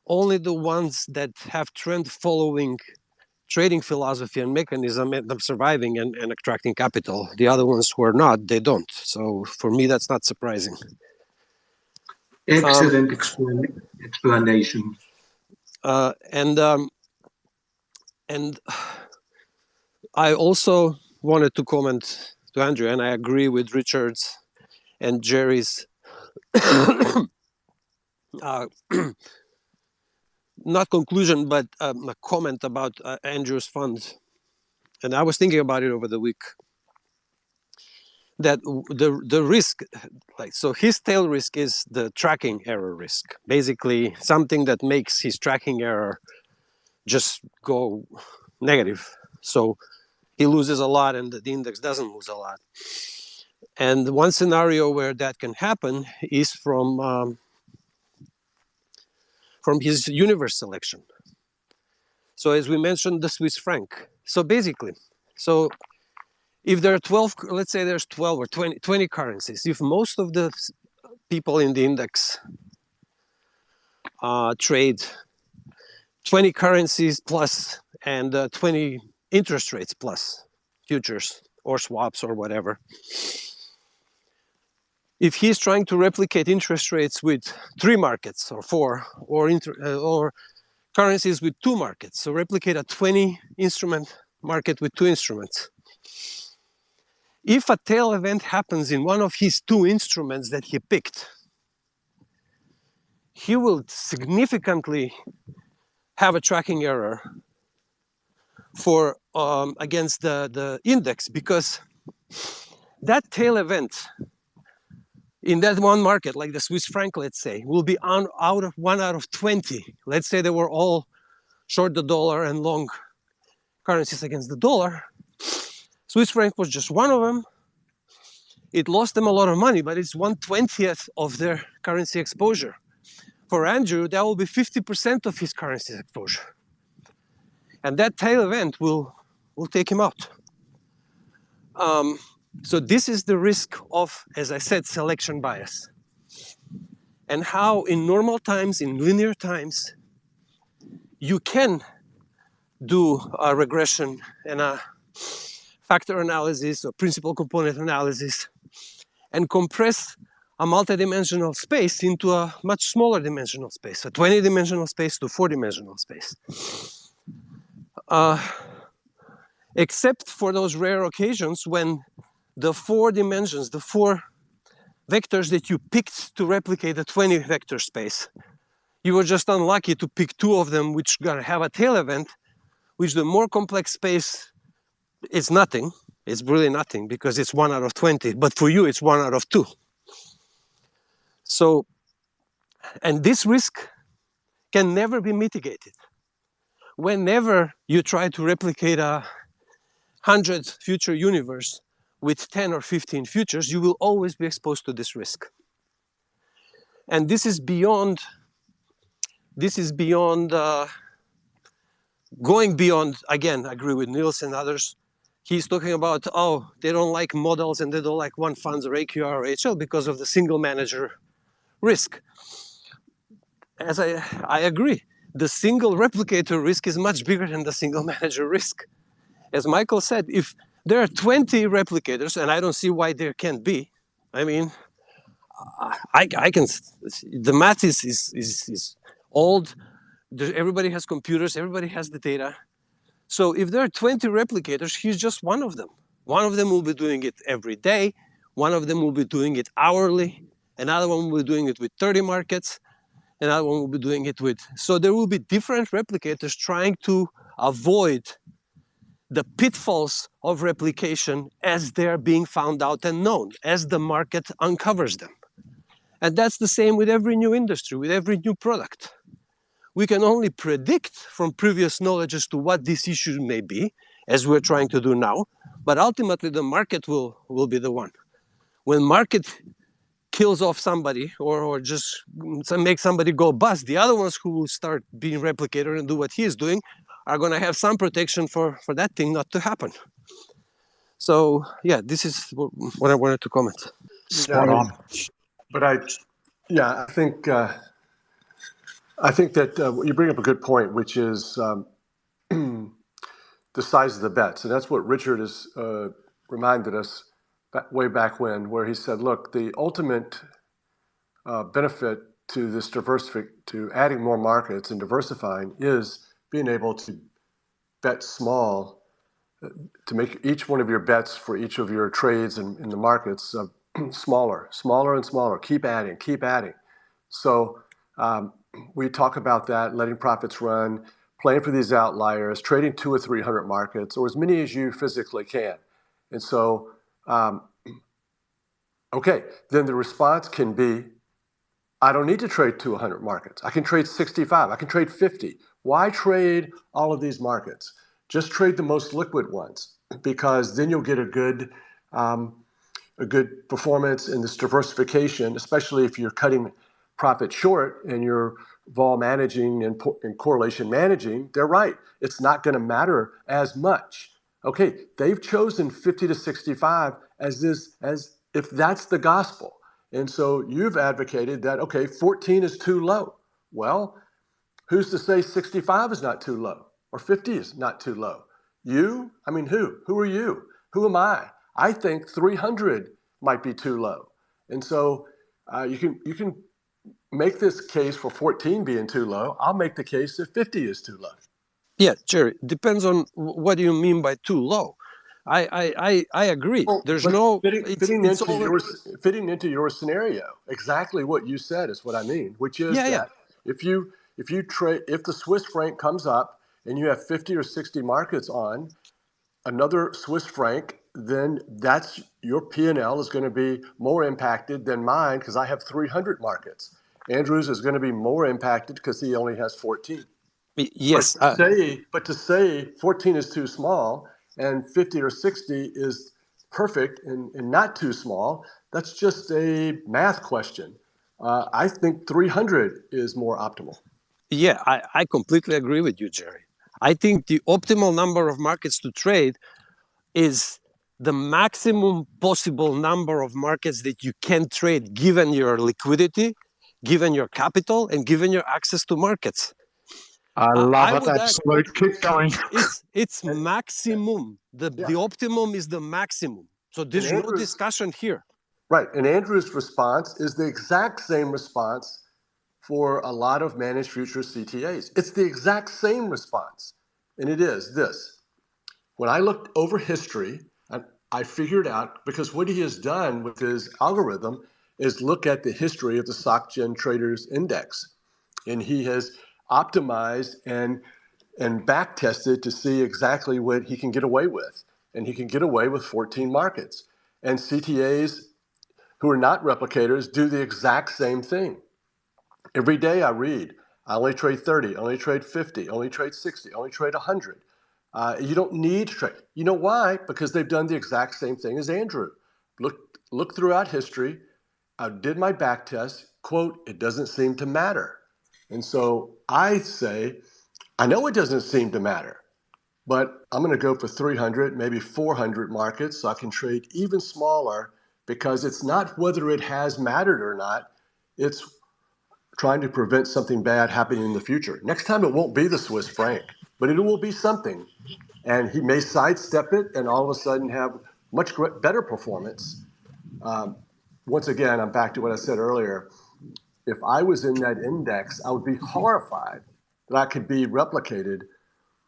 only the ones that have trend following trading philosophy and mechanism end up surviving and attracting capital. The other ones who are not, they don't. So for me, that's not surprising. Excellent explanation. And I also wanted to comment to Andrew, and I agree with Richard's and Jerry's not conclusion, but a comment about Andrew's fund. And I was thinking about it over the week, that the risk, like, so his tail risk is the tracking error risk, basically something that makes his tracking error just go negative. So he loses a lot and the index doesn't lose a lot. And one scenario where that can happen is from his universe selection. So as we mentioned, the Swiss franc. So basically, so if there are 12, let's say there's 12 or 20 currencies, if most of the people in the index trade 20 currencies plus and 20 interest rates plus futures or swaps or whatever, if he's trying to replicate interest rates with 3 markets or 4 or currencies with 2 markets, so replicate a 20 instrument market with 2 instruments, if a tail event happens in one of his 2 instruments that he picked, he will significantly have a tracking error for against the index, because that tail event in that one market, like the Swiss franc, let's say, will be out of 1 out of 20. Let's say they were all short the dollar and long currencies against the dollar. Swiss franc was just one of them. It lost them a lot of money, but it's 1/20th of their currency exposure. For Andrew, that will be 50% of his currency exposure. And that tail event will take him out. So this is the risk of, as I said, selection bias. And how in normal times, in linear times, you can do a regression and a factor analysis or principal component analysis and compress a multidimensional space into a much smaller dimensional space, a 20-dimensional space to 4-dimensional space. Except for those rare occasions when the 4 dimensions, the 4 vectors that you picked to replicate the 20 vector space, you were just unlucky to pick 2 of them which are gonna have a tail event, which the more complex space is nothing. It's really nothing because it's 1 out of 20, but for you it's 1 out of 2. So, and this risk can never be mitigated. Whenever you try to replicate a 100 future universe with 10 or 15 futures, you will always be exposed to this risk. And this is beyond going beyond, again, I agree with Niels and others. He's talking about, oh, they don't like models and they don't like one funds or AQR or HL because of the single manager risk. As I agree, the single replicator risk is much bigger than the single manager risk. As Michael said, if there are 20 replicators, and I don't see why there can't be. I mean, I can. The math is old. Everybody has computers. Everybody has the data. So if there are 20 replicators, he's just one of them. One of them will be doing it every day. One of them will be doing it hourly. Another one will be doing it with 30 markets. Another one will be doing it with. So there will be different replicators trying to avoid the pitfalls of replication as they're being found out and known, as the market uncovers them. And that's the same with every new industry, with every new product. We can only predict from previous knowledge as to what these issues may be, as we're trying to do now, but ultimately the market will be the one. When market kills off somebody or just make somebody go bust, the other ones who will start being replicator and do what he is doing are going to have some protection for that thing not to happen. So yeah, this is what I wanted to comment. Spot on. But I think that you bring up a good point, which is the size of the bets, and that's what Richard has reminded us way back when, where he said, "Look, the ultimate benefit to this to adding more markets and diversifying is being able to bet small, to make each one of your bets for each of your trades in the markets smaller and smaller. Keep adding. So we talk about that, letting profits run, playing for these outliers, trading 200 or 300 markets, or as many as you physically can. And so, okay, then the response can be, I don't need to trade 200 markets. I can trade 65. I can trade 50. Why trade all of these markets? Just trade the most liquid ones, because then you'll get a good performance in this diversification, especially if you're cutting profit short and you're vol managing and correlation managing. They're right. It's not going to matter as much. Okay, they've chosen 50 to 65 as if that's the gospel. And so you've advocated that, okay, 14 is too low. Well, who's to say 65 is not too low or 50 is not too low? You? I mean, who? Who are you? Who am I? I think 300 might be too low. And so you can make this case for 14 being too low. I'll make the case that 50 is too low. Yeah, Jerry, depends on what do you mean by too low. I agree. Well, There's but no fitting into your scenario, exactly what you said is what I mean, which is that if the Swiss franc comes up and you have 50 or 60 markets on another Swiss franc, then that's your P&L is going to be more impacted than mine because I have 300 markets. Andrew's is going to be more impacted because he only has 14. Yes. But to say 14 is too small and 50 or 60 is perfect and not too small, that's just a math question. I think 300 is more optimal. Yeah, I completely agree with you, Jerry. I think the optimal number of markets to trade is the maximum possible number of markets that you can trade given your liquidity, given your capital, and given your access to markets. I love it. would Absolute. Keep going. It's maximum. The optimum is the maximum. So there's no discussion here. Right. And Andrew's response is the exact same response for a lot of managed futures CTAs. It's the exact same response. And it is this. When I looked over history, I figured out, because what he has done with his algorithm is look at the history of the SocGen Traders Index. And he has optimized and back tested to see exactly what he can get away with. And he can get away with 14 markets. And CTAs who are not replicators do the exact same thing. Every day I read, I only trade 30, only trade 50, only trade 60, only trade 100. You don't need to trade. You know why? Because they've done the exact same thing as Andrew. Look throughout history. I did my back test. Quote, it doesn't seem to matter. And so I say, I know it doesn't seem to matter, but I'm going to go for 300, maybe 400 markets so I can trade even smaller, because it's not whether it has mattered or not. It's trying to prevent something bad happening in the future. Next time it won't be the Swiss franc, but it will be something. And he may sidestep it and all of a sudden have much better performance. Once again, I'm back to what I said earlier. If I was in that index, I would be horrified that I could be replicated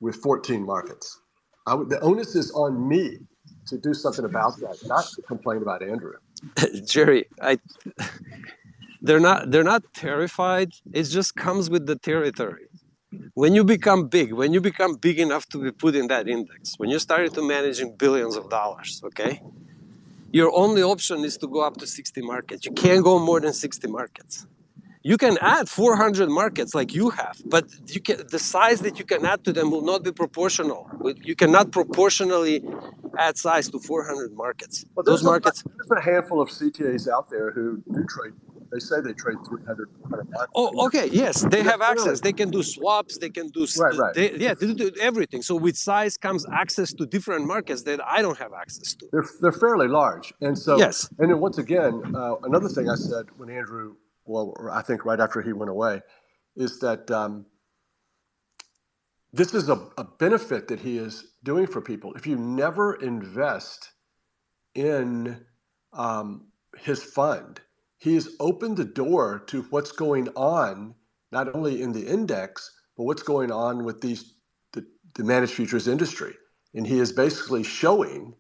with 14 markets. The onus is on me to do something about that, not to complain about Andrew. Jerry, they're not terrified. It just comes with the territory. When you become big enough to be put in that index, when you started to managing billions of dollars, okay, your only option is to go up to 60 markets. You can't go more than 60 markets. You can add 400 markets like you have, but the size that you can add to them will not be proportional. You cannot proportionally add size to 400 markets. Well, Those markets. there's a handful of CTAs out there who do trade. They say they trade 300 markets. Oh, okay. Yes, they have access. Clearly. They can do swaps. They can do Right. they do everything. So with size comes access to different markets that I don't have access to. They're fairly large, and so Yes. And then once again, another thing I said when Andrew, well, I think right after he went away, is that this is a benefit that he is doing for people. If you never invest in his fund, he has opened the door to what's going on, not only in the index, but what's going on with the managed futures industry. And he is basically showing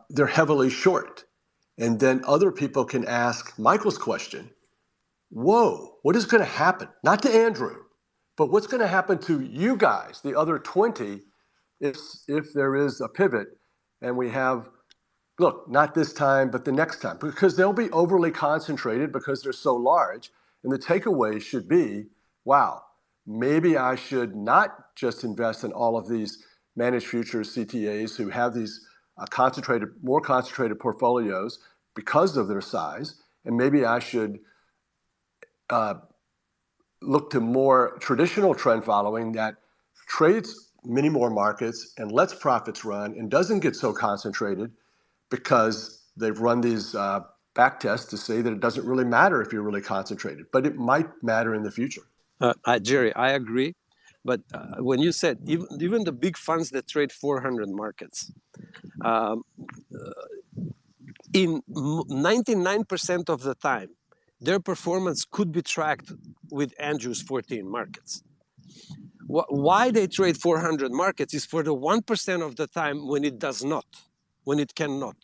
they're heavily short. And then other people can ask Michael's question, whoa, what is going to happen? Not to Andrew, but what's going to happen to you guys, the other 20, if there is a pivot and we have, look, not this time, but the next time, because they'll be overly concentrated because they're so large. And the takeaway should be, wow, maybe I should not just invest in all of these managed futures CTAs who have these more concentrated portfolios because of their size. And maybe I should look to more traditional trend following that trades many more markets and lets profits run and doesn't get so concentrated because they've run these back tests to say that it doesn't really matter if you're really concentrated, but it might matter in the future. Jerry, I agree. But when you said even the big funds that trade 400 markets, in 99% of the time, their performance could be tracked with Andrew's 14 markets. Why they trade 400 markets is for the 1% of the time when it does not, when it cannot.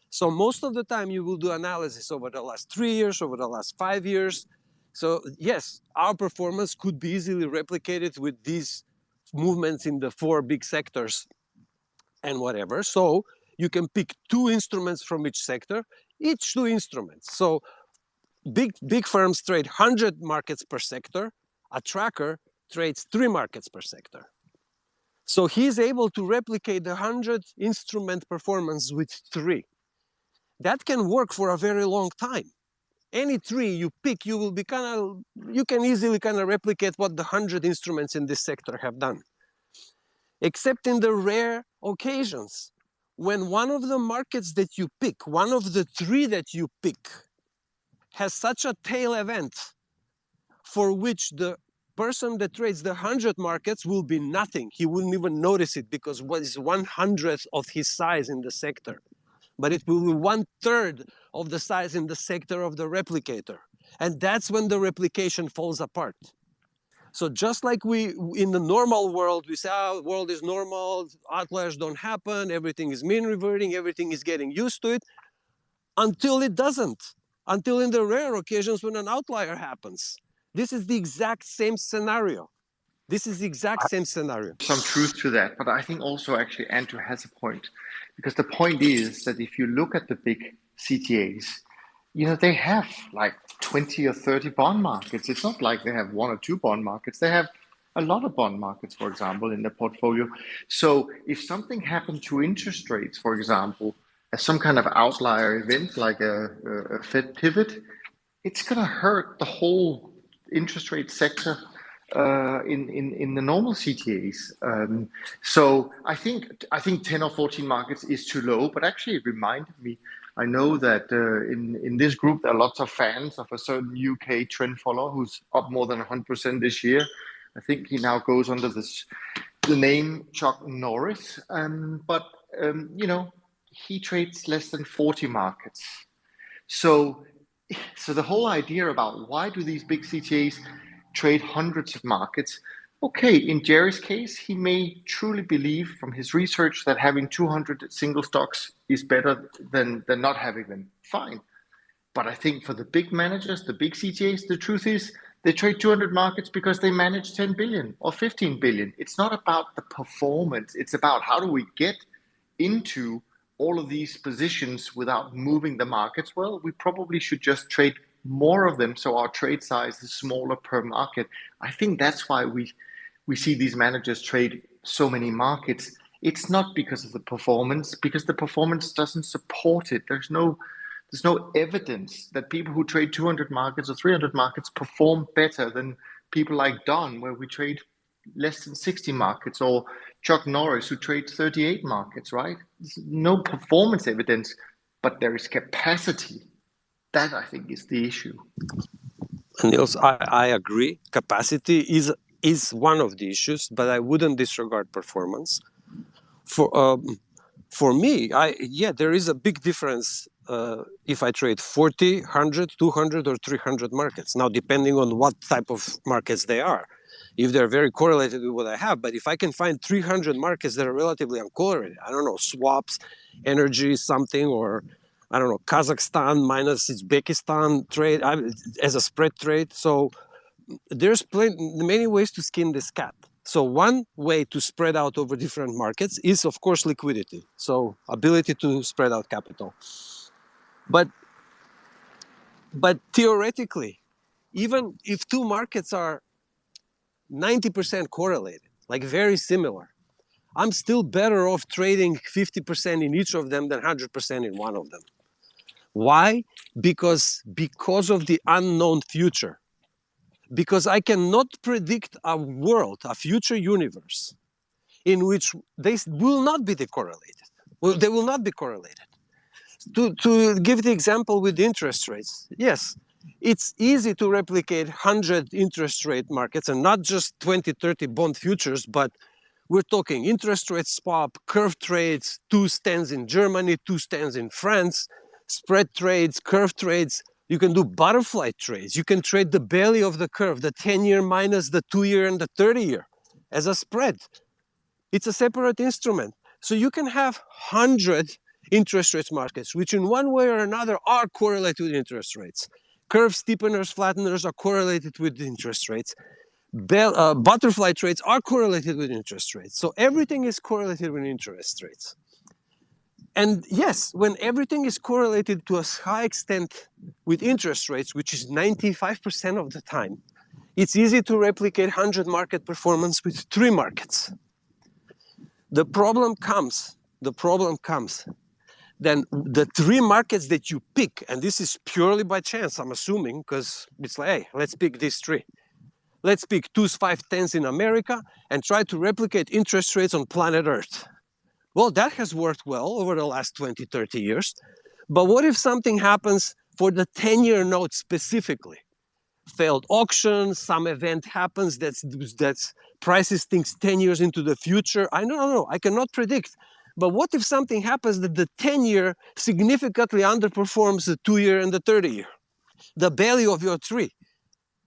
So most of the time you will do analysis over the last 3 years, over the last 5 years. So yes, our performance could be easily replicated with these movements in the 4 big sectors and whatever. So you can pick 2 instruments from each sector, each 2 instruments. So big firms trade 100 markets per sector. A tracker trades 3 markets per sector. So he's able to replicate the 100 instrument performance with 3. That can work for a very long time. Any 3 you pick, you can easily replicate what the 100 instruments in this sector have done. Except in the rare occasions when one of the markets that you pick, one of the 3 that you pick, has such a tail event for which the person that trades the 100 markets will be nothing. He wouldn't even notice it because what is 1/100th of his size in the sector. But it will be 1/3 of the size in the sector of the replicator. And that's when the replication falls apart. So just like in the normal world, we say, the world is normal, outliers don't happen, everything is mean reverting, everything is getting used to it, until it doesn't. Until in the rare occasions when an outlier happens. This is the exact same scenario. Some truth to that, but I think also actually Andrew has a point, because the point is that if you look at the big CTAs, they have like 20 or 30 bond markets. It's not like they have 1 or 2 bond markets. They have a lot of bond markets, for example, in their portfolio. So if something happened to interest rates, for example, as some kind of outlier event like a Fed pivot, it's going to hurt the whole interest rate sector in the normal CTAs. So I think 10 or 14 markets is too low, but actually it reminded me, I know that in this group there are lots of fans of a certain UK trend follower who's up more than 100% this year, I think he now goes under the name Chuck Norris. But he trades less than 40 markets. So the whole idea about why do these big CTAs trade hundreds of markets? Okay, in Jerry's case, he may truly believe from his research that having 200 single stocks is better than not having them. Fine. But I think for the big managers, the big CTAs, the truth is they trade 200 markets because they manage 10 billion or 15 billion. It's not about the performance. It's about how do we get into all of these positions without moving the markets. Well, we probably should just trade more of them so our trade size is smaller per market. I think that's why we see these managers trade so many markets. It's not because of the performance, because the performance doesn't support it. There's no evidence that people who trade 200 markets or 300 markets perform better than people like Don, where we trade less than 60 markets, or Chuck Norris, who trades 38 markets, right? There's no performance evidence, but there is capacity. That, I think, is the issue. Niels, I agree. Capacity is one of the issues, but I wouldn't disregard performance. For me, there is a big difference if I trade 40, 100, 200, or 300 markets. Now, depending on what type of markets they are. If they're very correlated with what I have, but if I can find 300 markets that are relatively uncorrelated, I don't know, swaps, energy, something, or I don't know, Kazakhstan minus Uzbekistan trade as a spread trade. So there's many ways to skin this cat. So one way to spread out over different markets is, of course, liquidity. So ability to spread out capital. But theoretically, even if two markets are 90% correlated, like very similar, I'm still better off trading 50% in each of them than 100% in one of them. Why? Because of the unknown future. Because I cannot predict a world, a future universe, in which they will not be correlated. Well, they will not be correlated. To give the example with interest rates, yes, it's easy to replicate 100 interest rate markets and not just 20, 30 bond futures, but we're talking interest rate swap, curve trades, 2 stands in Germany, 2 stands in France, spread trades, curve trades. You can do butterfly trades. You can trade the belly of the curve, the 10-year minus the 2-year and the 30-year as a spread. It's a separate instrument. So you can have 100 interest rates markets, which in one way or another are correlated with interest rates. Curve steepeners, flatteners are correlated with interest rates. Butterfly trades are correlated with interest rates. So everything is correlated with interest rates. And yes, when everything is correlated to a high extent with interest rates, which is 95% of the time, it's easy to replicate 100 market performance with 3 markets. The problem comes, then the 3 markets that you pick, and this is purely by chance, I'm assuming, because it's like, hey, let's pick these 3. Let's pick 2s, 5s, 10s in America and try to replicate interest rates on planet Earth. Well, that has worked well over the last 20, 30 years. But what if something happens for the 10-year note specifically? Failed auction, some event happens that's prices things 10 years into the future. I don't know, I cannot predict. But what if something happens that the 10-year significantly underperforms the 2-year and the 30-year? The belly of your 3.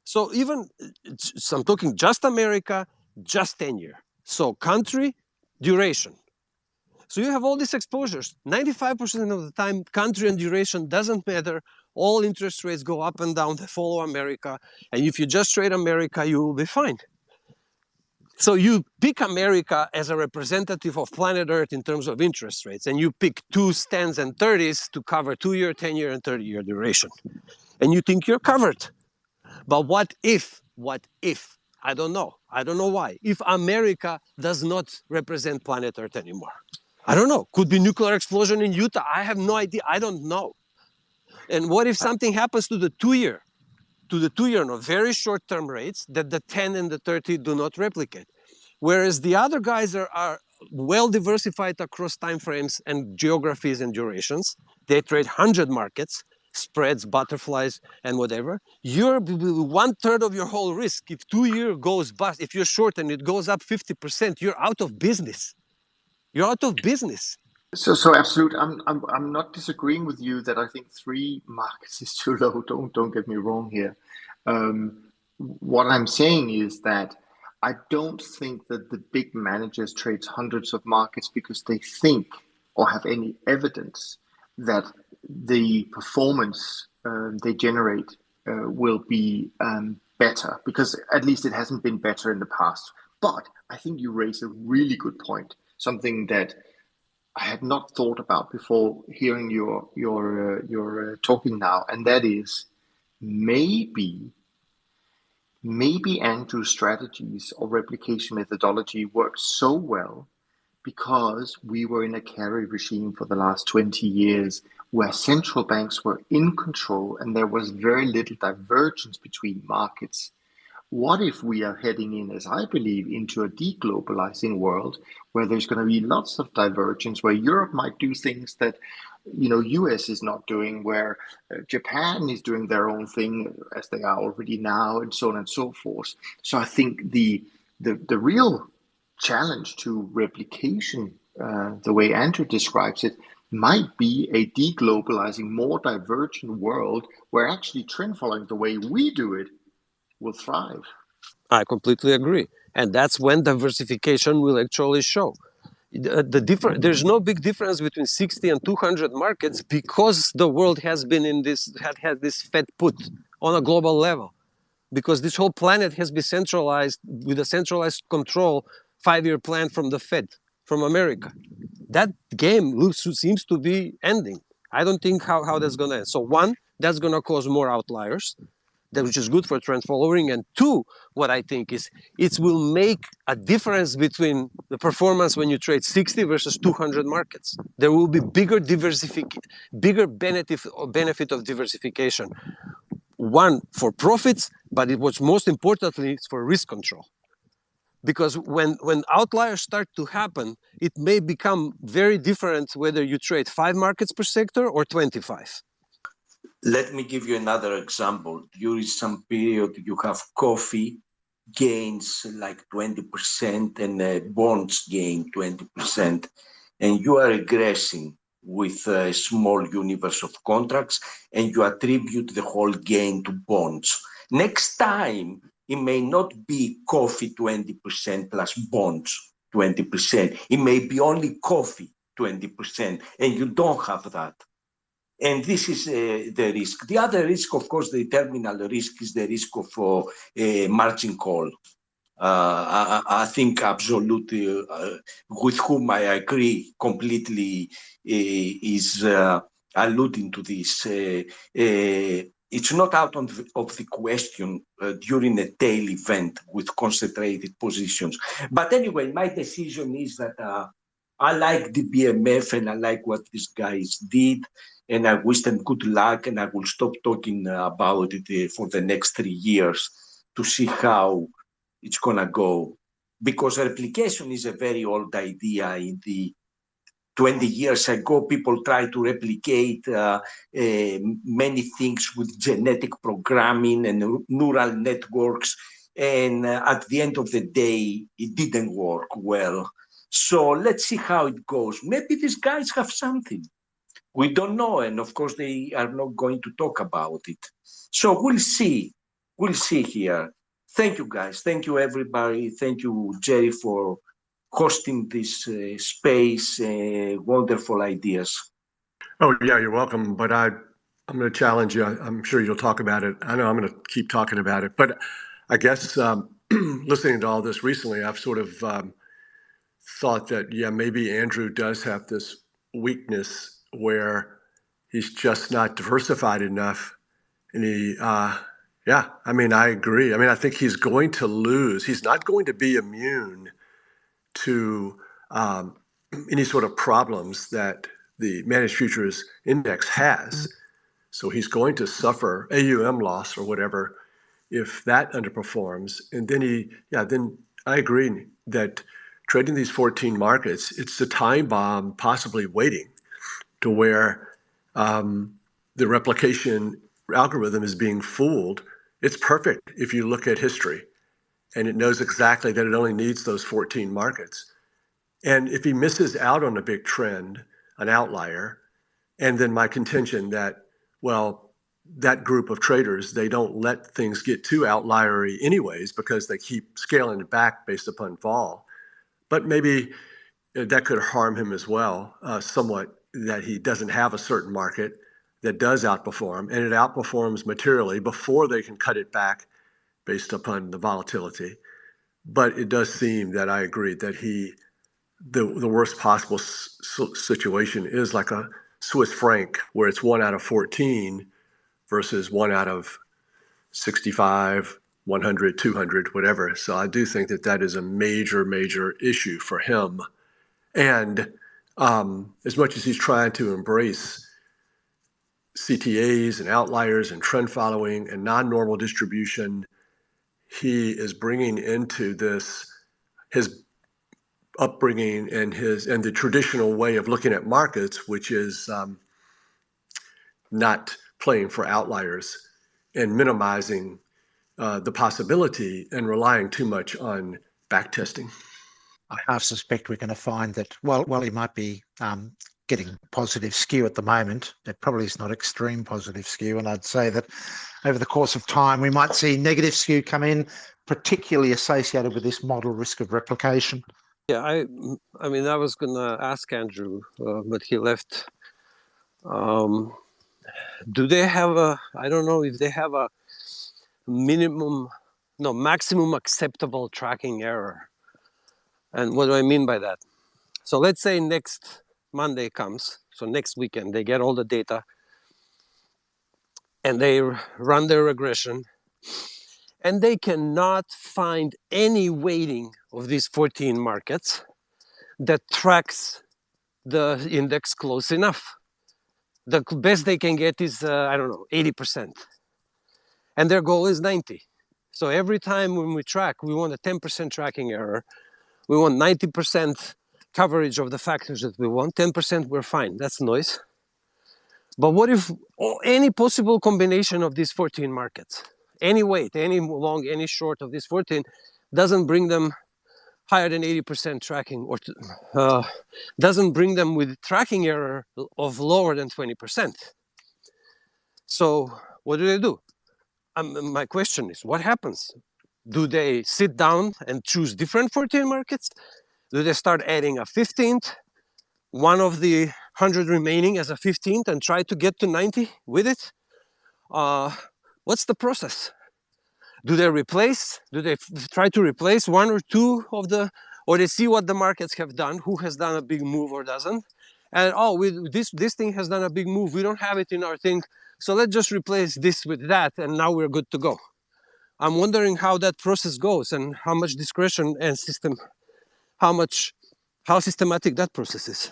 So I'm talking just America, just 10-year. So country, duration. So you have all these exposures. 95% of the time, country and duration doesn't matter. All interest rates go up and down, they follow America. And if you just trade America, you will be fine. So you pick America as a representative of planet Earth in terms of interest rates, and you pick 2s, 10s, and 30s to cover 2-year, 10-year, and 30-year duration. And you think you're covered. But what if? I don't know why. If America does not represent planet Earth anymore. I don't know. Could be nuclear explosion in Utah. I have no idea. I don't know. And what if something happens to the 2-year? To the 2-year, no, very short-term rates that the 10 and the 30 do not replicate. Whereas the other guys are well diversified across time frames and geographies and durations. They trade 100 markets. spreads, butterflies, and whatever, you're 1/3 of your whole risk. If 2 year goes bust, if you're short and it goes up 50%, you're out of business. You're out of business. So absolute. I'm not disagreeing with you that I think 3 markets is too low. Don't get me wrong here. What I'm saying is that I don't think that the big managers trade hundreds of markets because they think or have any evidence that the performance they generate will be better, because at least it hasn't been better in the past. But I think you raise a really good point, something that I had not thought about before hearing your talking now, and that is maybe Andrew's strategies or replication methodology worked so well because we were in a carry regime for the last 20 years where central banks were in control and there was very little divergence between markets. What if we are heading in, as I believe, into a deglobalizing world where there's going to be lots of divergence, where Europe might do things that US is not doing, where Japan is doing their own thing as they are already now, and so on and so forth. So I think the real challenge to replication, the way Andrew describes it, might be a deglobalizing, more divergent world where actually trend following the way we do it will thrive. I completely agree. And that's when diversification will actually show. There's no big difference between 60 and 200 markets because the world has been in this, had this Fed put on a global level. Because this whole planet has been centralized with a centralized control 5-year plan from the Fed, from America. That game seems to be ending. I don't think how that's going to end. So one, that's going to cause more outliers, which is good for trend following. And two, what I think is it will make a difference between the performance when you trade 60 versus 200 markets. There will be bigger benefit of diversification. One, for profits, but what's most importantly is for risk control. Because when outliers start to happen, it may become very different whether you trade 5 markets per sector or 25. Let me give you another example. During some period, you have coffee gains like 20% and bonds gain 20%, and you are regressing with a small universe of contracts, and you attribute the whole gain to bonds. Next time, it may not be coffee 20% plus bonds 20%. It may be only coffee 20%, and you don't have that. And this is the risk. The other risk, of course, the terminal risk is the risk of margin call. I think absolutely, with whom I agree completely, is alluding to this. It's not out of the question during a tail event with concentrated positions. But anyway, my decision is that I like the BMF and I like what these guys did, and I wish them good luck, and I will stop talking about it for the next 3 years to see how it's gonna go. Because replication is a very old idea. In the 20 years ago, people tried to replicate many things with genetic programming and neural networks, and at the end of the day, it didn't work well. So let's see how it goes. Maybe these guys have something. We don't know, and of course they are not going to talk about it. So we'll see. We'll see here. Thank you, guys. Thank you, everybody. Thank you, Jerry, for hosting this space. Wonderful ideas. Oh, yeah, you're welcome. But I'm going to challenge you. I'm sure you'll talk about it. I know I'm going to keep talking about it. But I guess listening to all this recently, I've sort of thought that, yeah, maybe Andrew does have this weakness where he's just not diversified enough. And yeah, I mean, I agree. I mean, I think he's going to lose. He's not going to be immune to any sort of problems that the managed futures index has. So he's going to suffer AUM loss or whatever if that underperforms. And then then I agree that trading these 14 markets, it's a time bomb possibly waiting to where the replication algorithm is being fooled. It's perfect if you look at history, and it knows exactly that it only needs those 14 markets. And if he misses out on a big trend, an outlier, and then my contention that, well, that group of traders, they don't let things get too outliery anyways because they keep scaling it back based upon vol. But maybe that could harm him as well, somewhat, that he doesn't have a certain market that does outperform, and it outperforms materially before they can cut it back based upon the volatility. But it does seem that I agree that the worst possible situation is like a Swiss franc, where it's 1 out of 14 versus 1 out of 65, 100, 200, whatever. So I do think that that is a major, major issue for him. And as much as he's trying to embrace CTAs and outliers and trend following and non-normal distribution, he is bringing into this his upbringing and the traditional way of looking at markets, which is not playing for outliers and minimizing the possibility and relying too much on back testing. I half suspect we're going to find that while he might be getting positive skew at the moment, it probably is not extreme positive skew. And I'd say that over the course of time, we might see negative skew come in, particularly associated with this model risk of replication. Yeah, I mean, I was going to ask Andrew, but he left. Do they have I don't know if they have a maximum acceptable tracking error. And what do I mean by that? So let's say next Monday comes, so next weekend, they get all the data and they run their regression, and they cannot find any weighting of these 14 markets that tracks the index close enough. The best they can get is, 80%. And their goal is 90. So every time when we track, we want a 10% tracking error. We want 90% coverage of the factors that we want. 10%, we're fine. That's noise. But what if any possible combination of these 14 markets, any weight, any long, any short of these 14, doesn't bring them higher than 80% tracking, or doesn't bring them with tracking error of lower than 20%. So what do? My question is, what happens? Do they sit down and choose different 14 markets? Do they start adding a 15th, one of the 100 remaining as a 15th, and try to get to 90 with it? What's the process? Do they replace? Do they try to replace one or two of the, or they see what the markets have done, who has done a big move or doesn't, and this thing has done a big move. We don't have it in our thing, so let's just replace this with that, and now we're good to go. I'm wondering how that process goes and how much discretion and how systematic that process is.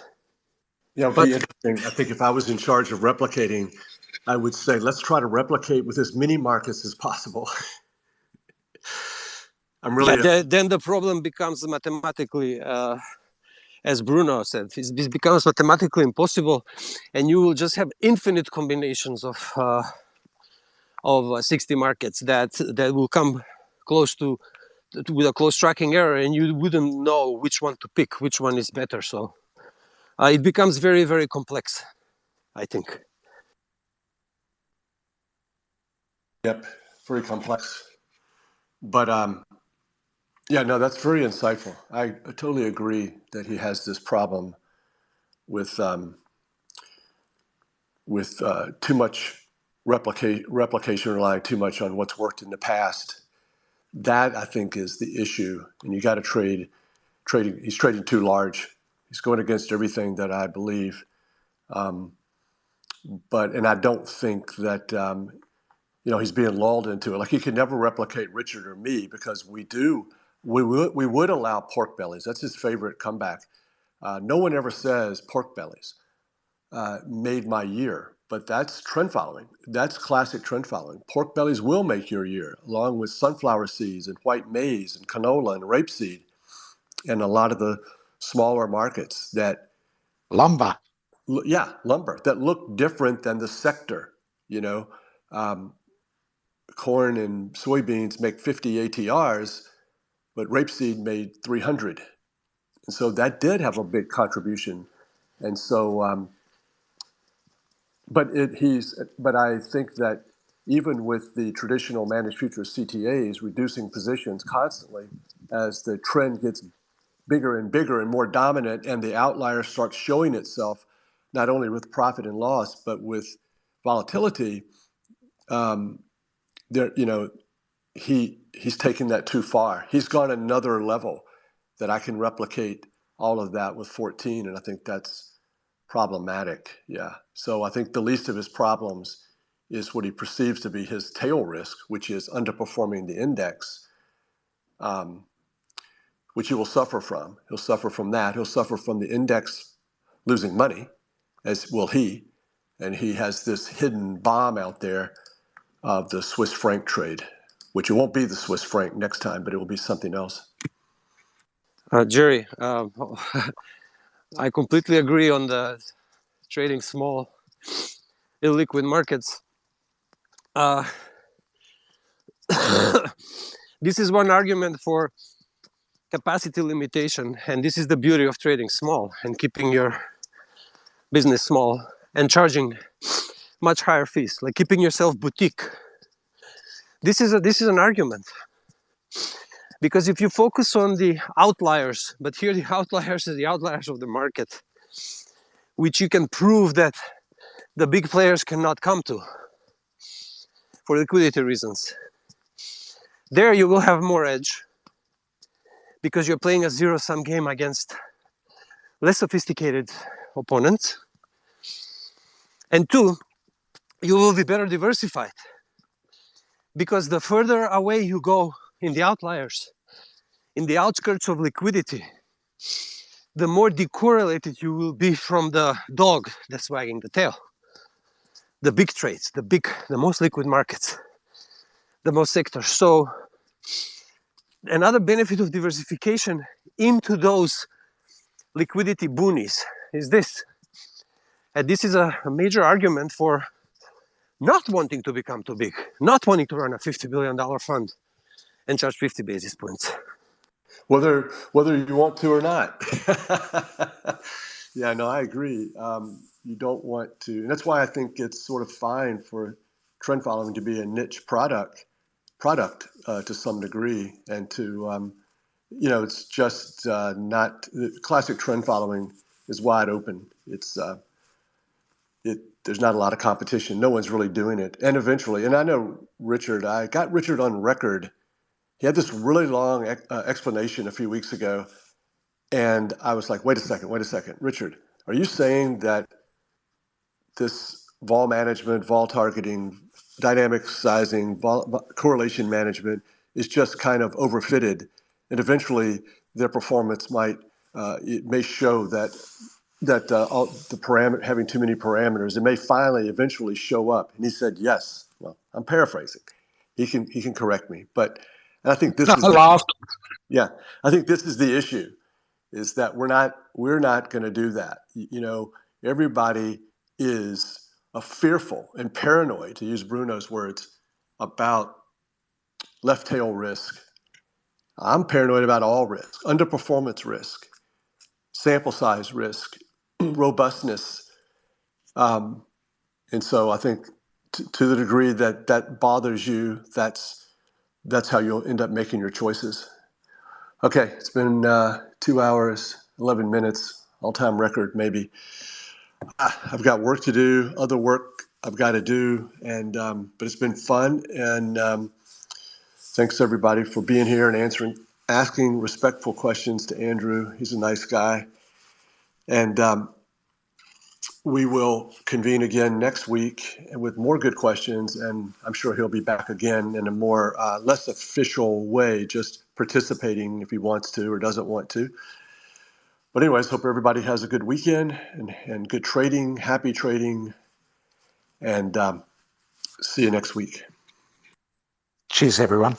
Yeah, it'd be interesting. I think if I was in charge of replicating, I would say, let's try to replicate with as many markets as possible. Then the problem becomes mathematically, as Bruno said, it becomes mathematically impossible, and you will just have infinite combinations of 60 markets that will come close to with a close tracking error, and you wouldn't know which one to pick, which one is better. So it becomes very, very complex, I think. Yep, very complex. But yeah, no, that's very insightful. I totally agree that he has this problem with too much replication, relying too much on what's worked in the past. That, I think, is the issue. And you got to trading. He's trading too large. He's going against everything that I believe. And I don't think that he's being lulled into it. Like, he could never replicate Richard or me, because we would allow pork bellies. That's his favorite comeback. No one ever says pork bellies made my year, but that's trend following. That's classic trend following. Pork bellies will make your year, along with sunflower seeds and white maize and canola and rapeseed, and a lot of the smaller markets that lumber that look different than the sector. You know, corn and soybeans make 50 ATRs, but rapeseed made 300. And so that did have a big contribution. And so, but I think that even with the traditional managed futures CTAs reducing positions constantly, as the trend gets bigger and more dominant, and the outlier starts showing itself, not only with profit and loss, but with volatility, there, you know, he's taken that too far. He's gone another level that I can replicate all of that with 14, and I think that's problematic. Yeah. So I think the least of his problems is what he perceives to be his tail risk, which is underperforming the index, which he will suffer from. He'll suffer from that. He'll suffer from the index losing money, as will he. And he has this hidden bomb out there of the Swiss franc trade, which it won't be the Swiss franc next time, but it will be something else. Jerry, I completely agree on the trading small, illiquid markets. This is one argument for capacity limitation, and this is the beauty of trading small and keeping your business small and charging much higher fees, like keeping yourself boutique. This is an argument, because if you focus on the outliers, but here the outliers are the outliers of the market, which you can prove that the big players cannot come to for liquidity reasons, there you will have more edge, because you're playing a zero-sum game against less sophisticated opponents. And two, you will be better diversified, because the further away you go in the outliers, in the outskirts of liquidity, the more decorrelated you will be from the dog that's wagging the tail. The big trades, the most liquid markets, the most sectors. So another benefit of diversification into those liquidity boonies is this. And this is a major argument for not wanting to become too big, not wanting to run a $50 billion fund and charge 50 basis points. Whether you want to or not. Yeah, no, I agree. You don't want to, and that's why I think it's sort of fine for trend following to be a niche product to some degree, and to it's just not classic trend following is wide open. There's not a lot of competition. No one's really doing it, and eventually, and I know Richard. I got Richard on record. He had this really long explanation a few weeks ago, and I was like, wait a second, Richard, are you saying that this vol management, vol targeting, dynamic sizing, correlation management is just kind of overfitted, and eventually their performance it may show that all the parameter having too many parameters, it may finally eventually show up? And he said, yes. Well, I'm paraphrasing. He can correct me, but and I think this is I think this is the issue, is that we're not going to do that. Everybody is fearful and paranoid, to use Bruno's words, about left tail risk. I'm paranoid about all risk, underperformance risk, sample size risk, robustness. And so I think to the degree that bothers you, that's how you'll end up making your choices. Okay, it's been 2 hours, 11 minutes, all-time record maybe. I've got work to do, other work I've got to do, and but it's been fun, and thanks everybody for being here and asking respectful questions to Andrew. He's a nice guy, and we will convene again next week with more good questions, and I'm sure he'll be back again in a more less official way, just participating if he wants to or doesn't want to. But anyways, hope everybody has a good weekend and good trading, happy trading, and see you next week. Cheers, everyone.